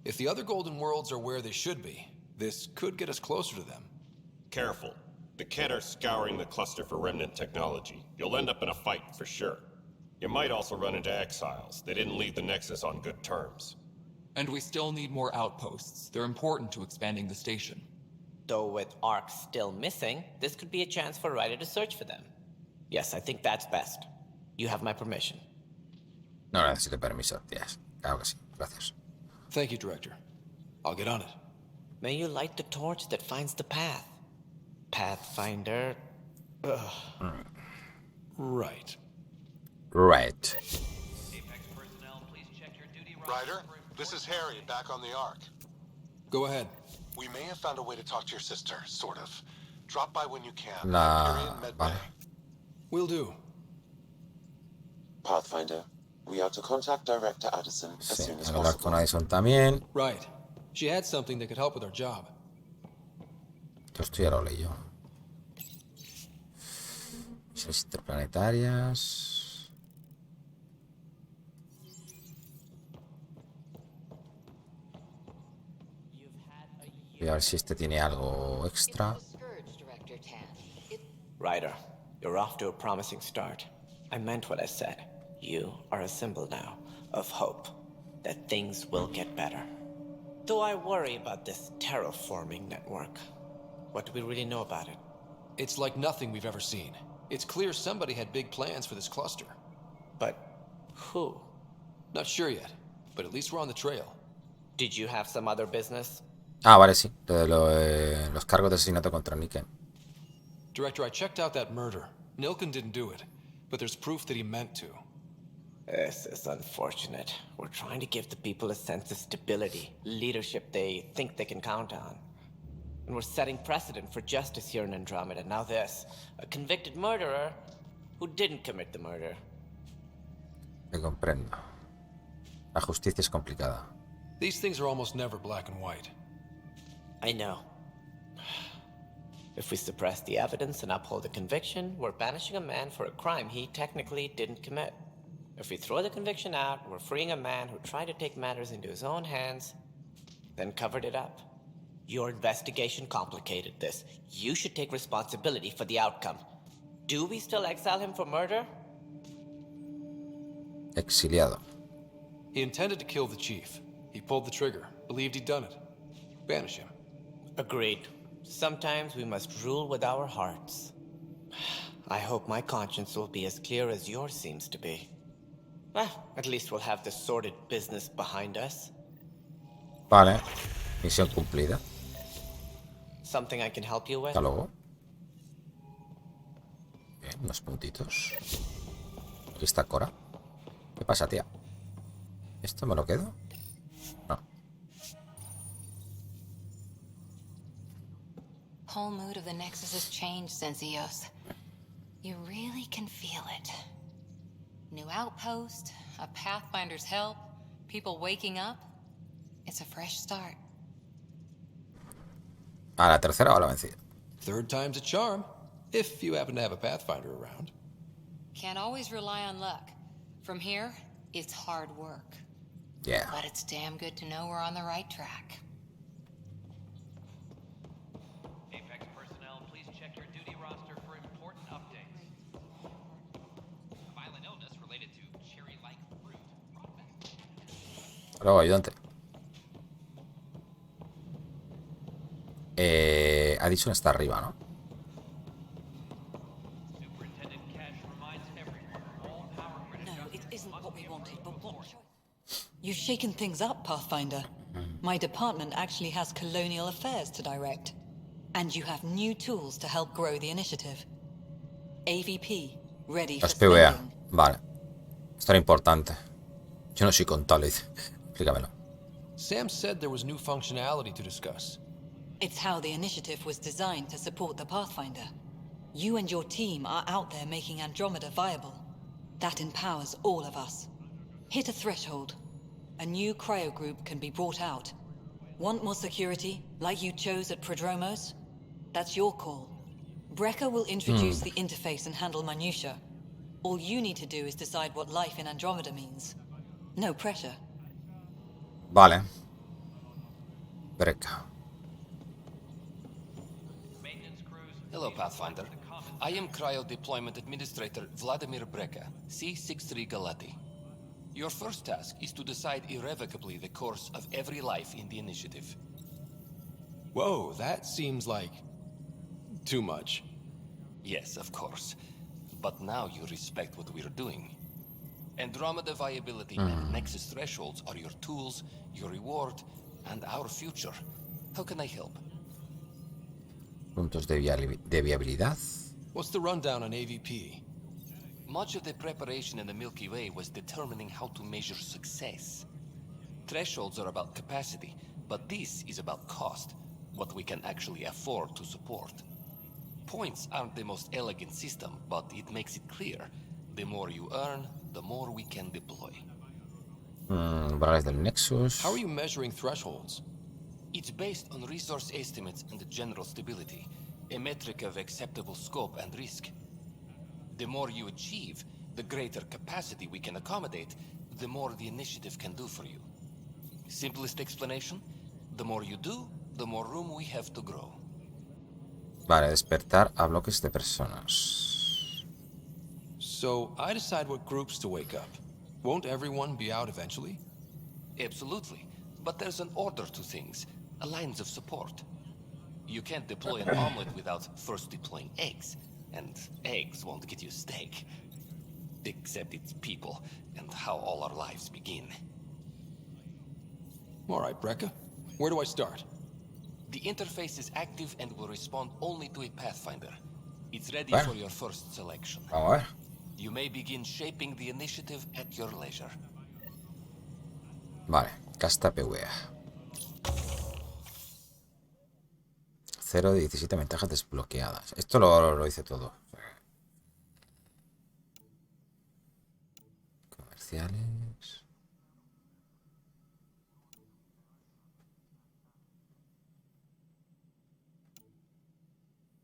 If the other Golden Worlds are where they should be, this could get us closer to them. Careful. The Kett are scouring the cluster for remnant technology. You'll end up in a fight for sure. You might also run into exiles. They didn't leave the Nexus on good terms. And we still need more outposts. They're important to expanding the station. Though with Ark still missing, this could be a chance for Ryder to search for them. Yes, I think that's best. You have my permission. No necesito permiso, tías. Claro que sí. Gracias. Thank you, Director. I'll get on it. May you light the torch that finds the path. Pathfinder. Ugh. Right. Right. Ryder, this is Harry, back on the Ark. Go ahead. We may have found a way to talk to your sister, sort of. Drop by when you can. Vale. Will do. Pathfinder, we are to contact Director Addison as soon as Hablar possible. con Addison también. Right. She had something that could help with our job. Esto ya lo leí yo. Misiones interplanetarias. Voy a ver si este tiene algo extra. Ryder, you're off to a promising start. I meant what I said. You are a symbol now of hope that things will get better. Though I worry about this terraforming network. What do we really know about it? It's like nothing we've ever seen. It's clear somebody had big plans for this cluster. But who? Not sure yet, but at least we're on the trail. Did you have some other business? Ah, vale, sí. Los cargos de asesinato contra Niken. Director, I checked out that murder. Nilken didn't do it, but there's proof that he meant to. This is unfortunate. We're trying to give the people a sense of stability, leadership they think they can count on. And we're setting precedent for justice here in Andromeda. Now this, a convicted murderer who didn't commit the murder. Me comprendo. La justicia es complicada. These things are almost never black and white. I know. If we suppress the evidence and uphold the conviction, we're banishing a man for a crime he technically didn't commit. If we throw the conviction out, we're freeing a man who tried to take matters into his own hands, then covered it up. Your investigation complicated this. You should take responsibility for the outcome. Do we still exile him for murder? Exiliado. He intended to kill the chief. He pulled the trigger, believed he'd done it. Banish him. Agreed. Sometimes we must rule with our hearts. I hope my conscience will be as clear as yours seems to be. At least we'll have this sordid business behind us. Vale. Misión cumplida. Something I can help you with? Hasta luego. Bien, unos puntitos. Aquí está Cora. ¿Qué pasa, tía? ¿Esto me lo quedo? No. Whole mood of the Nexus has changed since EOS. You really can feel it. New outpost, a Pathfinder's help, people waking up. It's a fresh start. A la tercera o a la vencida. Third time's a charm, if you happen to have a Pathfinder around. Can't always rely on luck. From here, it's hard work. Yeah. But it's damn good to know we're on the right track. Apex personnel, please check your duty roster for important updates. A violent illness related to cherry-like fruit brought back. Hasta luego, ayudante. Ha dicho que está arriba, ¿no? No, it isn't what we wanted, but what? You've shaken things up, Pathfinder. My department actually has colonial affairs to direct. And you have new tools to help grow the initiative. AVP, ready for Las PVA. spending. Vale. Esto era importante. Yo no soy contable. Explícamelo. Sam said there was new functionality to discuss. It's how the initiative was designed to support the Pathfinder. You and your team are out there making Andromeda viable. That empowers all of us. Hit a threshold. A new cryo group can be brought out. Want more security, like you chose at Prodromos? That's your call. Brecker will introduce the interface and handle minutiae. All you need to do is decide what life in Andromeda means. No pressure. Vale. Breca. Hello, Pathfinder. I am Cryo Deployment Administrator Vladimir Breka, C-63 Galati. Your first task is to decide irrevocably the course of every life in the initiative. Whoa, that seems like too much. Yes, of course. But now you respect what we're doing. Andromeda viability and Nexus thresholds are your tools, your reward, and our future. How can I help? Puntos de viabilidad. What's the rundown on AVP? Much of the preparation in the Milky Way was determining how to measure success. Thresholds are about capacity, but this is about cost, what we can actually afford to support. Points aren't the most elegant system, but it makes it clear. The more you earn, the more we can deploy. Umbrales del Nexus. How are you measuring thresholds? It's based on resource estimates and general stability, a metric of acceptable scope and risk. The more you achieve, the greater capacity we can accommodate, the more the initiative can do for you. Simplest explanation, the more you do, the more room we have to grow. Vale, despertar a bloques de personas. So, I decide what groups to wake up. Won't everyone be out eventually? Absolutely, but there's an order to things. Lines of support. You can't deploy an omelet without first deploying eggs, and eggs won't get you steak. Except it's people, and how all our lives begin. All right, Brekka. Where do I start? The interface is active and will respond only to a Pathfinder. It's ready Bueno. for your first selection. Vamos a ver. You may begin shaping the initiative at your leisure. Vale, casta PVA. 0 de 17 ventajas desbloqueadas. Esto lo hice todo. Comerciales.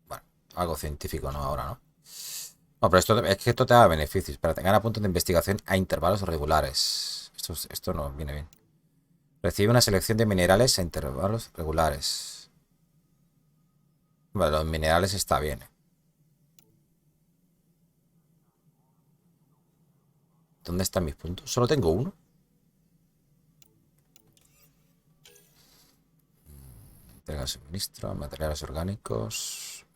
Bueno, algo científico, ¿no? Ahora, ¿no? No, pero esto es que esto te da beneficios. Espérate, gana puntos de investigación a intervalos regulares. Esto no viene bien. Recibe una selección de minerales a intervalos regulares. Bueno, los minerales está bien. ¿Dónde están mis puntos? Solo tengo uno. Entrega de suministro, materiales orgánicos.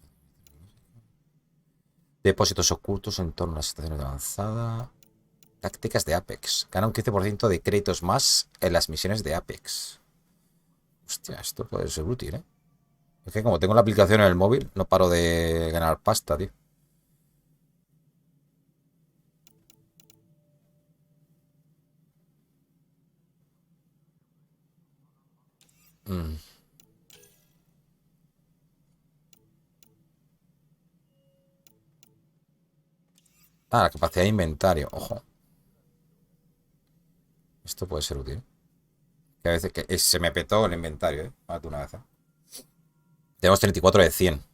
Depósitos ocultos en torno a las estaciones de avanzada. Tácticas de Apex. Gana un 15% de créditos más en las misiones de Apex. Hostia, esto puede ser útil, ¿eh? Es que como tengo la aplicación en el móvil, no paro de ganar pasta, tío. Ah, la capacidad de inventario. Ojo. Esto puede ser útil. Que a veces que se me petó el inventario, ¿eh? Más de una vez, ¿eh? Tenemos 34 de 100.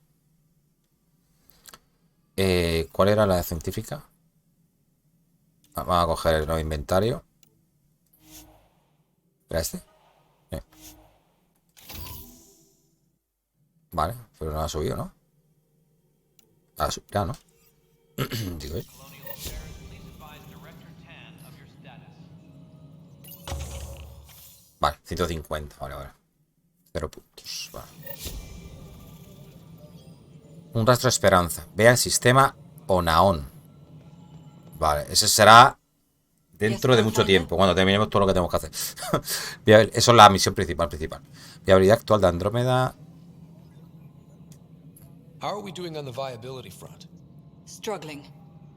¿Cuál era la científica? Vamos a coger el nuevo inventario. ¿Era este? Vale, pero no ha subido, ¿no? Ah, subirá, ¿no? Digo, ¿eh? Vale, 150, vale. 0 puntos, vale. Un rastro de esperanza. Vea el sistema Onaon. Vale, ese será dentro de mucho tiempo, cuando terminemos todo lo que tenemos que hacer. Eso es la misión principal. Viabilidad actual de Andrómeda. How are we doing on the viability front? Struggling.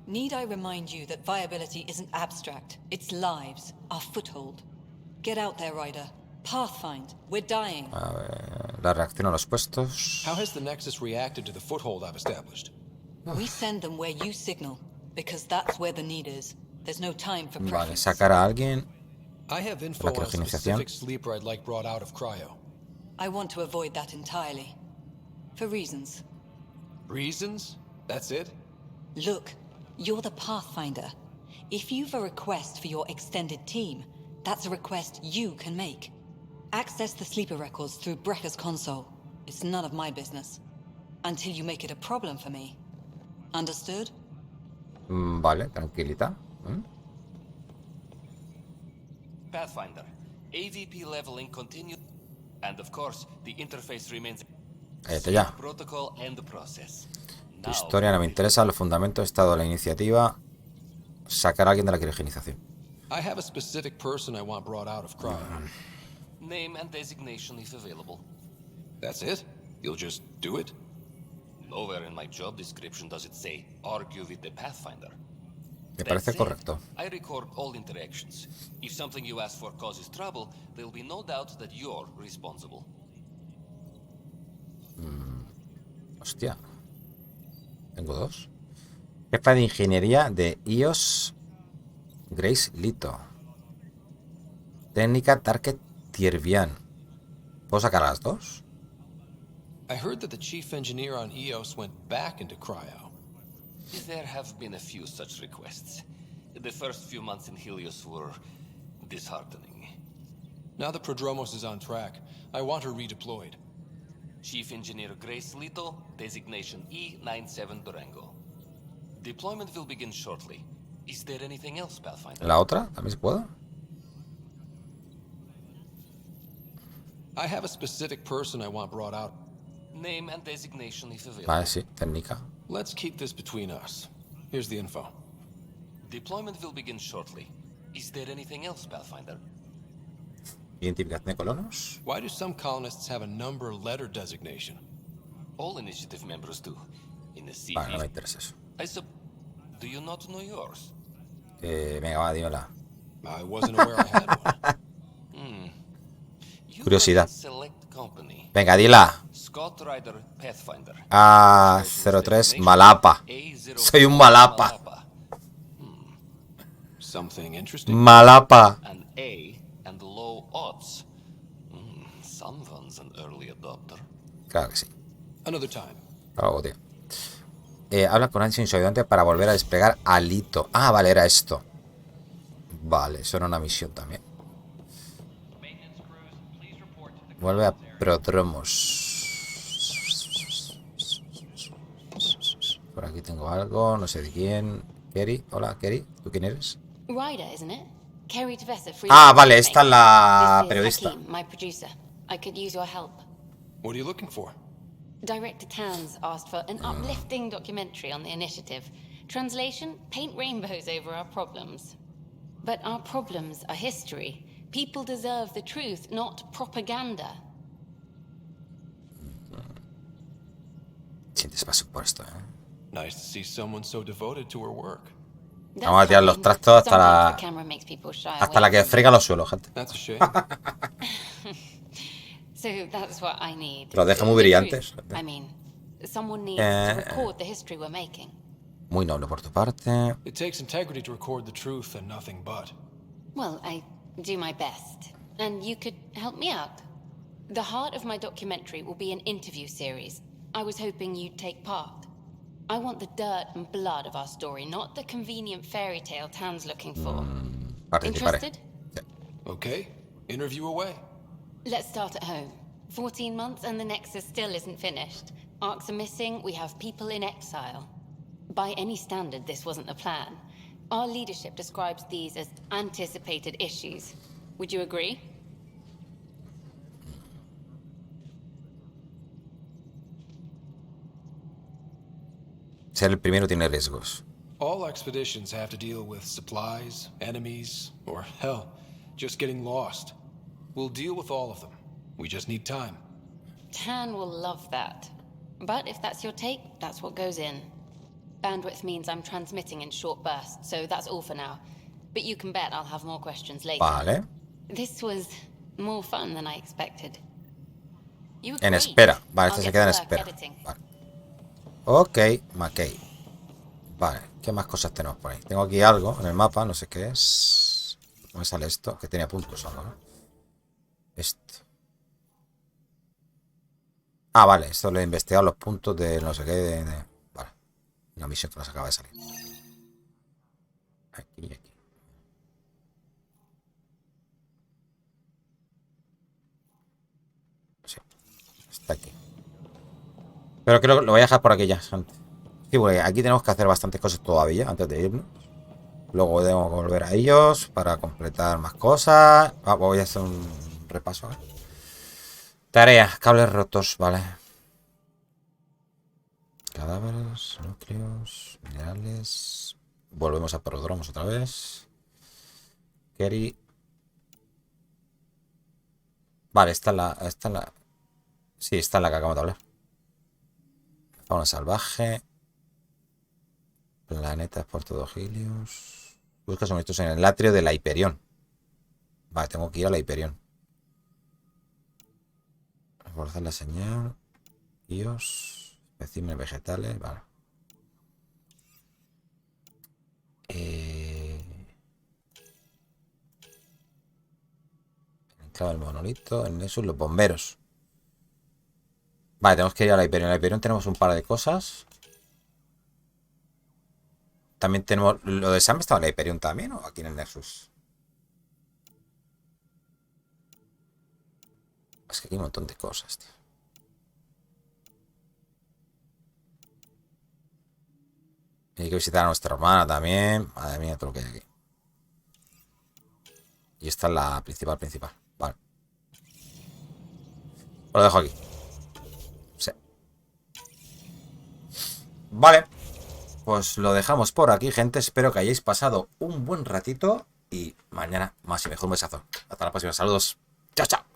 Need I remind you that viability isn't abstract? It's lives, our foothold. Get out there, Ryder. Pathfind. We're dying. A ver, la reacción a los puestos. How has the Nexus reacted to the foothold I've established? We send them where you signal, because that's where the need is. There's no time for Vale, preference. sacar a alguien. I have info La on a criogenización. specific sleeper I'd like brought out of cryo. I want to avoid that entirely. For reasons. Reasons? That's it? Look, you're the Pathfinder. If you've a request for your extended team, that's a request you can make. Access the sleeper records through Brekka's console. It's none of my business. Until you make it a problem for me. Understood? Vale, tranquilita. Pathfinder, AVP leveling continues, and of course, the interface remains. Cállate ya. Protocol and the process. Tu historia no me interesa. Los fundamentos, estado de la iniciativa. Sacar a alguien de la criogenización. I have a specific person I want brought out of cryo. Name and designation if available. That's it? You'll just do it? Nowhere in my job description does it say argue with the Pathfinder. Me parece correcto. I record all interactions. If something you ask for causes trouble, there will be no doubt that you're responsible. Hostia. Tengo dos. Jefa de ingeniería de iOS Grace Lito. Técnica Target Tiervian. ¿Puedo sacar a las dos? I heard that the chief engineer on EOS went back into cryo. There have been a few such requests. The first few months in Helios were disheartening. Now that Prodromos is on track, I want her redeployed. Chief Engineer Grace Lito, designation E97 Durango. Deployment will begin shortly. Is there anything else, Pathfinder? ¿La otra? ¿También se puede? I have a specific person I want brought out. Name and designation if available. Vale, sí, técnica. Let's keep this between us. Here's the info. Deployment will begin shortly. Is there anything else, Pathfinder? Identificación de colonos. Why do some colonists have a number letter designation? All initiative members do. In the city. Vale, no me interesa eso. Do you not know yours? Venga, va, dímela. I wasn't aware I had one. Curiosidad. Select company. Venga, dila. Scott Rider Pathfinder. A03 Malapa. Soy un Malapa. Something interesting. Malapa. An A and low odds. Someone's an early adopter. Claro que sí. Another time. Claro, tío. Habla con ansia insolente para volver a desplegar Alito. Ah, vale, era esto. Vale, eso era una misión también. Vuelve a Prodromos. Por aquí tengo algo, no sé de quién. Kerry, hola, Kerry. ¿Tú quién eres? Ryder, isn't it? Kerry Tvesa, Ah, vale, esta es la periodista. Hakeem, my producer. I could use your help. What are you looking for? Director Tans asked for an uplifting documentary on the initiative. Translation, paint rainbows over our problems. But our problems are history. People deserve the truth, not propaganda. Sientes paso por esto, Nice to see someone so devoted to her work. Vamos a tirar los trastos hasta la que frega los suelos, gente. That's a shame. So that's what I need. Los deja muy brillantes. I mean, someone needs to record the history we're making. Muy noble por tu parte. It takes integrity to record the truth and nothing but. Well, I do my best. And you could help me out. The heart of my documentary will be an interview series. I was hoping you'd take part. I want the dirt and blood of our story, not the convenient fairy tale Tan's looking for. Interested? Okay, interview away. Let's start at home. 14 months and the Nexus still isn't finished. Arcs are missing, we have people in exile. By any standard, this wasn't the plan. Our leadership describes these as anticipated issues. Would you agree? Ser el primero tiene riesgos. All expeditions have to deal with supplies, enemies, or hell, just getting lost. We'll deal with all of them. We just need time. Tan will love that. But if that's your take, that's what goes in. Bandwidth means I'm transmitting in short bursts, so that's all for now. But you can bet I'll have more questions later. Vale. This was more fun than I expected. En espera. Vale, este se queda en espera. Vale. Ok, McKay. Vale, ¿qué más cosas tenemos por ahí? Tengo aquí algo en el mapa, no sé qué es. ¿Cómo me sale esto? Que tenía puntos o algo, ¿no? Esto. Ah, vale, esto lo he investigado, los puntos de no sé qué. Vale, una misión que nos acaba de salir. Aquí y aquí. Sí, está aquí. Pero creo que lo voy a dejar por aquí ya, gente. Sí, porque aquí tenemos que hacer bastantes cosas todavía antes de irnos. Luego debemos volver a ellos para completar más cosas. Voy a hacer un repaso. Tareas, cables rotos, vale. Cadáveres, núcleos, minerales. Volvemos a Prodromos otra vez. Kerry. Vale, esta es la. Sí, esta es la que acabamos de hablar. Fauna salvaje. Planetas Portodogilios. Busca suministros en el atrio de la Hyperion. Vale, tengo que ir a la Hyperion. Reforzar la señal. Bios. Especímenes vegetales. Vale. El enclave del monolito. El Nexus, los bomberos. Vale, tenemos que ir a la Hyperion. En la Hyperion tenemos un par de cosas. También tenemos... ¿Lo de Sam estaba en la Hyperion también o aquí en el Nexus? Es que aquí hay un montón de cosas, tío. Hay que visitar a nuestra hermana también. Madre mía, todo lo que hay aquí. Y esta es la principal. Vale. Lo dejo aquí. Sí. Vale. Pues lo dejamos por aquí, gente. Espero que hayáis pasado un buen ratito. Y mañana más y mejor. Un besazo. Hasta la próxima. Saludos. Chao, chao.